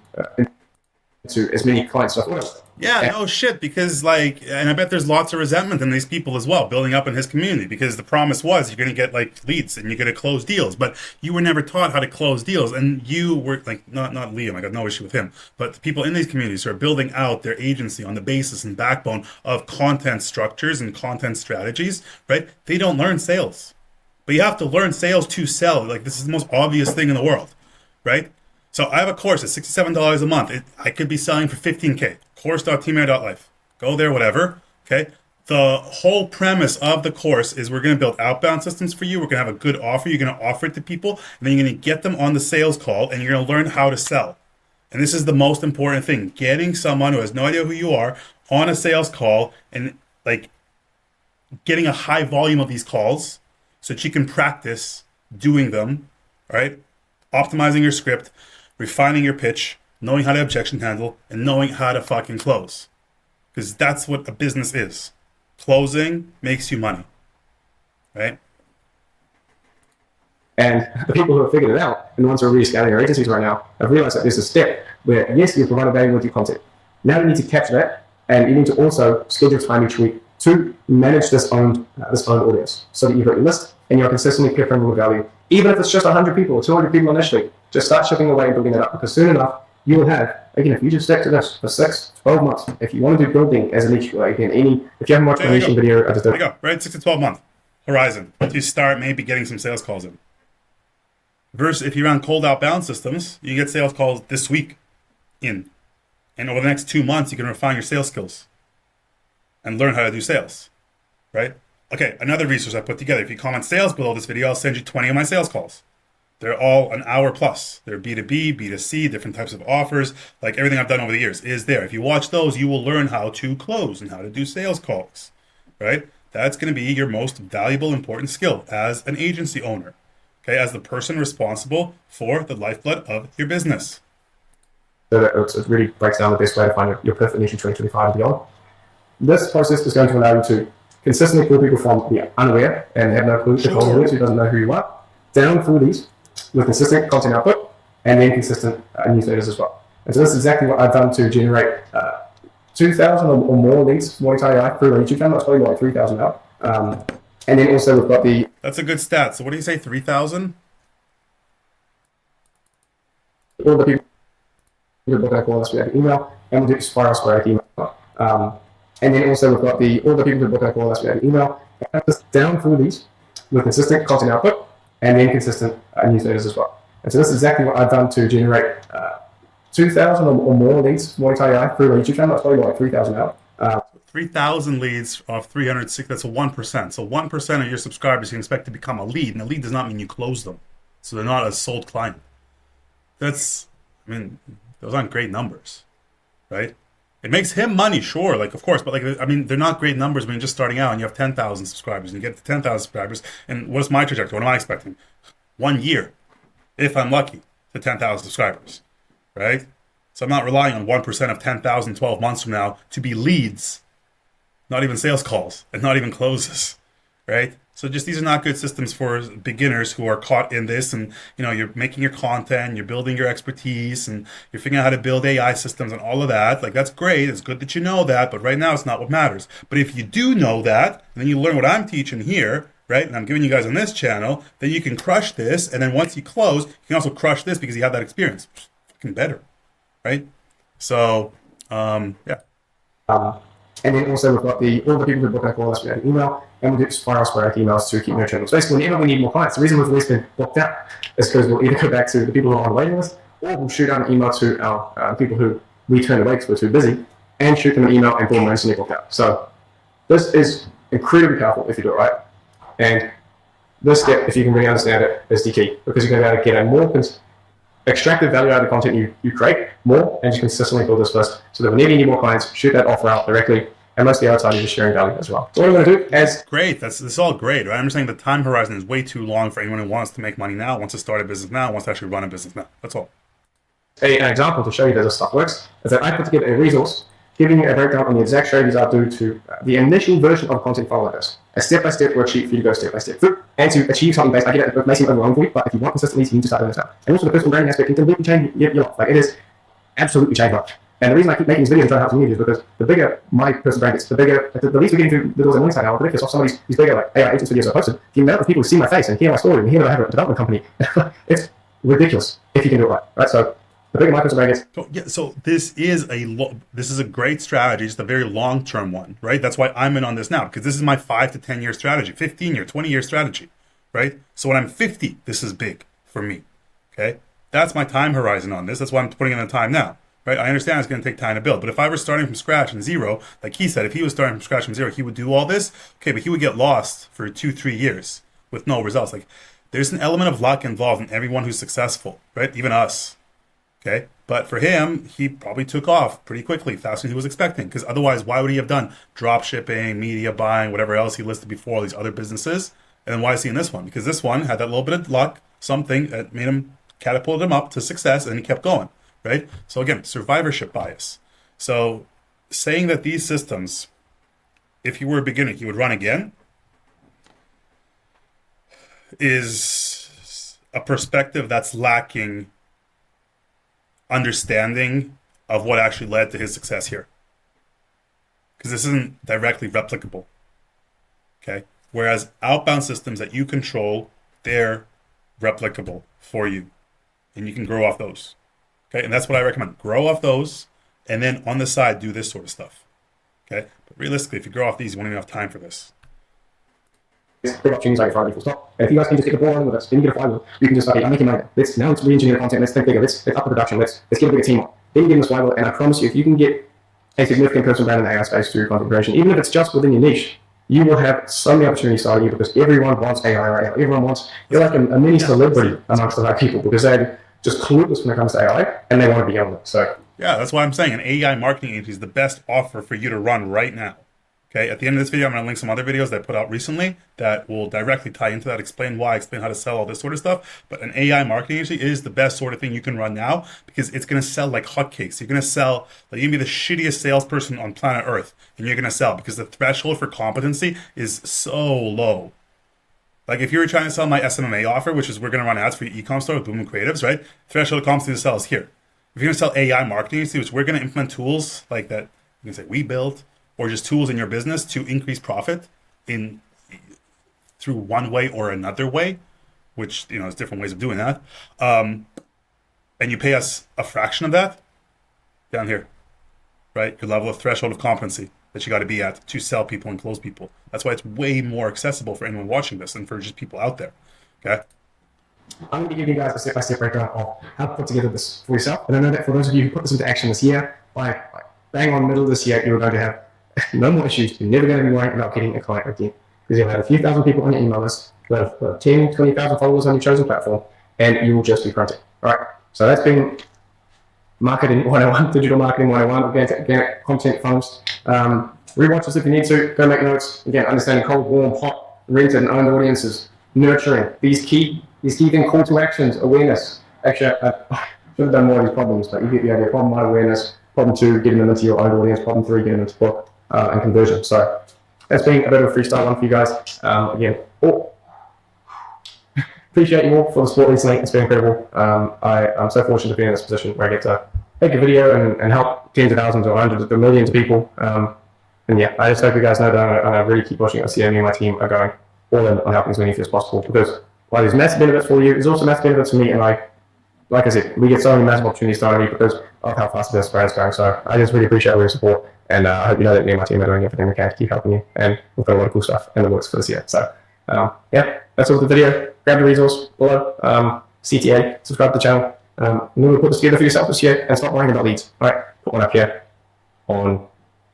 as many clients as I thought. Yeah, no shit, because like, and I bet there's lots of resentment in these people as well, building up in his community, because the promise was you're going to get like leads and you're going to close deals, but you were never taught how to close deals, and you were like, not Liam, I got no issue with him, but the people in these communities who are building out their agency on the basis and backbone of content structures and content strategies, right? They don't learn sales, but you have to learn sales to sell. Like this is the most obvious thing in the world, right? So I have a course at $67 a month. I could be selling for $15K. Course.TeamAir.Life. Go there, whatever. Okay. The whole premise of the course is we're going to build outbound systems for you. We're going to have a good offer. You're going to offer it to people, and then you're going to get them on the sales call, and you're going to learn how to sell. And this is the most important thing: getting someone who has no idea who you are on a sales call, and like getting a high volume of these calls so that you can practice doing them. Right? Optimizing your script, refining your pitch, knowing how to objection handle, and knowing how to fucking close. Because that's what a business is. Closing makes you money. Right? And the people who have figured it out, and the ones who are really scaling their agencies right now, have realized that there's a step where, yes, you provide value with your content. Now you need to capture that, and you need to also schedule time each week to manage this owned audience, so that you've got your list and you're consistently peppering with value. Even if it's just 100 people or 200 people initially, just start shipping away and building it up, because soon enough, you will have, again, if you just stick to this for 6, 12 months, if you want to do building as a niche, like again, if you haven't watched my niche video, I just there you go, right? 6 to 12 month horizon to start maybe getting some sales calls in. Versus if you run cold outbound systems, you get sales calls this week in. And over the next 2 months, you can refine your sales skills and learn how to do sales, right? Okay, another resource I put together. If you comment sales below this video, I'll send you 20 of my sales calls. They're all an hour plus. They're B2B, B2C, different types of offers. Like everything I've done over the years is there. If you watch those, you will learn how to close and how to do sales calls, right? That's going to be your most valuable, important skill as an agency owner, okay? As the person responsible for the lifeblood of your business. So it really breaks down the best way to find your perfect niche in 2025 and beyond. This process is going to allow you to consistently pull people from the unaware and have no clue to cold audience who doesn't know who you are, down through these with consistent content output and then consistent newsletters as well. And so this is exactly what I've done to generate 2,000 or more leads for AI through my YouTube channel. That's probably like 3,000 now. And then also we've got the... That's a good stat. So what do you say, 3,000? All the people who book our call us via email, and we'll do spiral square email. And then also we've got all the people who book our call us via email, and just down through these with consistent content output and then consistent newsletters as well. And so this is exactly what I've done to generate 2,000 or more leads for AI through my YouTube channel. That's probably like 3,000 now. 3,000 leads off 306, that's a 1%. So 1% of your subscribers you can expect to become a lead, and a lead does not mean you close them. So they're not a sold client. Those aren't great numbers, right? It makes him money, sure, like, of course, but they're not great numbers when you're just starting out and you have 10,000 subscribers and you get to 10,000 subscribers. And what's my trajectory? What am I expecting? 1 year, if I'm lucky, to 10,000 subscribers, right? So I'm not relying on 1% of 10,000 12 months from now to be leads, not even sales calls, and not even closes, right? So just these are not good systems for beginners who are caught in this, and you're making your content, you're building your expertise, and you're figuring out how to build AI systems and all of that. Like, that's great. It's good that you know that, but right now it's not what matters. But if you do know that, and then you learn what I'm teaching here, right? And I'm giving you guys on this channel, then you can crush this. And then once you close, you can also crush this because you have that experience. Fucking better, right? So, yeah. And then also we've got all the people who book our call us, we have an email, and we'll do fire us sporadic emails to keep nurturing them. So basically, whenever we need more clients, the reason we've always been booked out is because we'll either go back to the people who are on the waiting list, or we'll shoot out an email to our people who we turned away because we're too busy, and shoot them an email and boom, they're instantly booked out. So this is incredibly powerful if you do it right. And this step, if you can really understand it, is the key, because you're going to be able to get a more extractive value out of the content you create more, and you consistently build this first, so that whenever you need more clients, shoot that offer out directly, and most of the other time you're just sharing value as well. So what I'm going to do is... Great, this is all great, right? I'm saying the time horizon is way too long for anyone who wants to make money now, wants to start a business now, wants to actually run a business now. That's all. An example to show you that this stuff works is that I put together a resource giving you a breakdown on the exact strategies I do to the initial version of a content funnel like this. A step-by-step worksheet for you to go step-by-step through, and to achieve something based. I get it may seem overwhelming for you, but if you want consistency, you need to start doing this now. And also the personal branding aspect can completely change your life. Like, it is absolutely changed life. And the reason I keep making these videos and trying to help community is because the bigger my personal brand gets, the least we're getting through the doors on Wednesday now, the ridiculous of some of these bigger like AI agents videos I posted, the amount of people who see my face and hear my story and hear that I have a development company, it's ridiculous if you can do it right? So the bigger my personal brand gets. So this is a great strategy, just a very long-term one, right? That's why I'm in on this now, because this is my 5 to 10 year strategy, 15-year, 20-year strategy, right? So when I'm 50, this is big for me, okay? That's my time horizon on this. That's why I'm putting in the time now. Right? I understand it's going to take time to build, but if I were starting from scratch and zero, like he said, if he was starting from scratch and zero, he would do all this. Okay, but he would get lost for 2-3 years with no results. Like, there's an element of luck involved in everyone who's successful, right? Even us. Okay, but for him, he probably took off pretty quickly, faster than he was expecting. Because otherwise, why would he have done drop shipping, media buying, whatever else he listed before, all these other businesses? And then why is he in this one? Because this one had that little bit of luck, something that made him catapulted him up to success, and he kept going. Right? So again, survivorship bias. So saying that these systems, if you were a beginner, you would run again, is a perspective that's lacking understanding of what actually led to his success here. Because this isn't directly replicable. Okay? Whereas outbound systems that you control, they're replicable for you. And you can grow off those. Okay, and that's what I recommend. Grow off those, and then on the side, do this sort of stuff. Okay, but realistically, if you grow off these, you won't even have time for this. Big opportunities like full stop. And if you guys can just get the ball running with us, then you get a flywheel. You can just, okay, I'm making money. Let's re-engineer the content. Let's think bigger. Let's up the production. Let's get a bigger team on. Then you get in this flywheel, and I promise you, if you can get a significant personal brand in the AI space through content creation, even if it's just within your niche, you will have so many opportunities starting you, because everyone wants AI right now. Everyone wants, you're like a mini celebrity amongst the right people, because they're just clueless when it comes to AI, and they want to be on it. So yeah, that's why I'm saying an AI marketing agency is the best offer for you to run right now. Okay, at the end of this video, I'm going to link some other videos that I put out recently that will directly tie into that, explain why, explain how to sell, all this sort of stuff. But an AI marketing agency is the best sort of thing you can run now, because it's going to sell like hotcakes. You're going to sell, like, you're going to be the shittiest salesperson on planet Earth, and you're going to sell, because the threshold for competency is so low. Like, if you were trying to sell my SMMA offer, which is we're going to run ads for your e-com store with Boom and Creatives, right? Threshold of competency to sell is here. If you're going to sell AI marketing, which we're going to implement tools like that, you can say we built, or just tools in your business to increase profit through one way or another way, which, you know, there's different ways of doing that. And you pay us a fraction of that down here, right? Your level of threshold of competency that you got to be at to sell people and close people. That's why it's way more accessible for anyone watching this and for just people out there. Okay. I'm going to give you guys a step-by-step breakdown of how to put together this for yourself. And I know that for those of you who put this into action this year, by bang on middle of this year, you're going to have no more issues. You're never going to be worrying about getting a client again, because you'll have a few thousand people on your email list, you'll have 10, 20,000 followers on your chosen platform, and you will just be fronting. All right. So that's been marketing 101, digital marketing 101, organic content funnels. Rewatch this if you need to. Go make notes. Again, understanding cold, warm, hot, rented, and owned audiences, nurturing these key things, call to actions, awareness. Actually, I should have done more of these problems, but you get the idea. Problem 1, awareness. Problem 2, getting them into your own audience. Problem 3, getting them to book and conversion. So that's been a bit of a freestyle one for you guys. Again, appreciate you all for the support recently. It's been incredible. I'm so fortunate to be in this position where I get to make a video and help tens of thousands or hundreds of millions of people. And yeah, I just hope you guys know that I'm going to really keep pushing it. I see me and my team are going all in on helping as many of you as possible, because while there's massive benefits for you, there's also massive benefits for me, and like I said, we get so many massive opportunities starting because of how fast this brand is going. So I just really appreciate all your support, and I hope you know that me and my team are doing everything we can to keep helping you, and we've got a lot of cool stuff in the works for this year. So yeah, that's all for the video. Grab the resource below, CTA, subscribe to the channel. Remember to put this together for yourself this year and stop worrying about leads. All right, put one up here on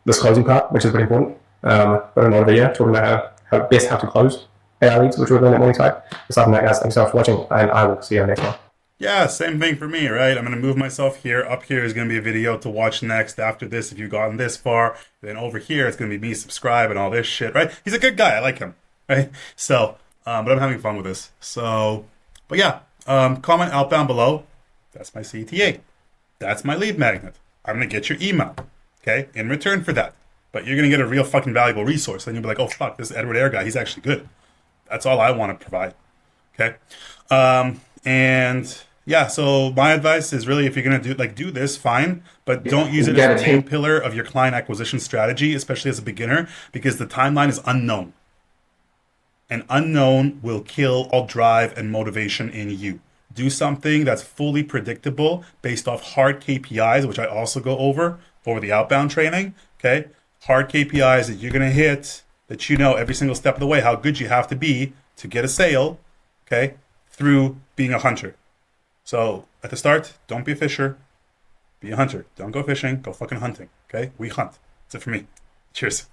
this closing part, which is pretty important. Got another video talking about how to close AI leads, which we're doing that morning type. Aside from that, guys, thanks so much for watching, and I will see you in the next one. Yeah, same thing for me, right? I'm going to move myself here. Up here is going to be a video to watch next after this if you've gotten this far. Then over here, it's going to be me subscribe and all this shit, right? He's a good guy. I like him, right? So, but I'm having fun with this. So, but yeah, comment outbound below. That's my CTA. That's my lead magnet. I'm going to get your email, okay, in return for that. But you're going to get a real fucking valuable resource. Then you'll be like, oh, fuck, this Edward Air guy, he's actually good. That's all I want to provide, okay? And yeah, so my advice is really, if you're going to do this, fine, but don't use it as a main pillar of your client acquisition strategy, especially as a beginner, because the timeline is unknown. And unknown will kill all drive and motivation in you. Do something that's fully predictable based off hard KPIs, which I also go over the outbound training, okay? Hard KPIs that you're going to hit, that you know every single step of the way how good you have to be to get a sale, okay, through being a hunter. So at the start, don't be a fisher, be a hunter. Don't go fishing, go fucking hunting, okay? We hunt. That's it for me. Cheers.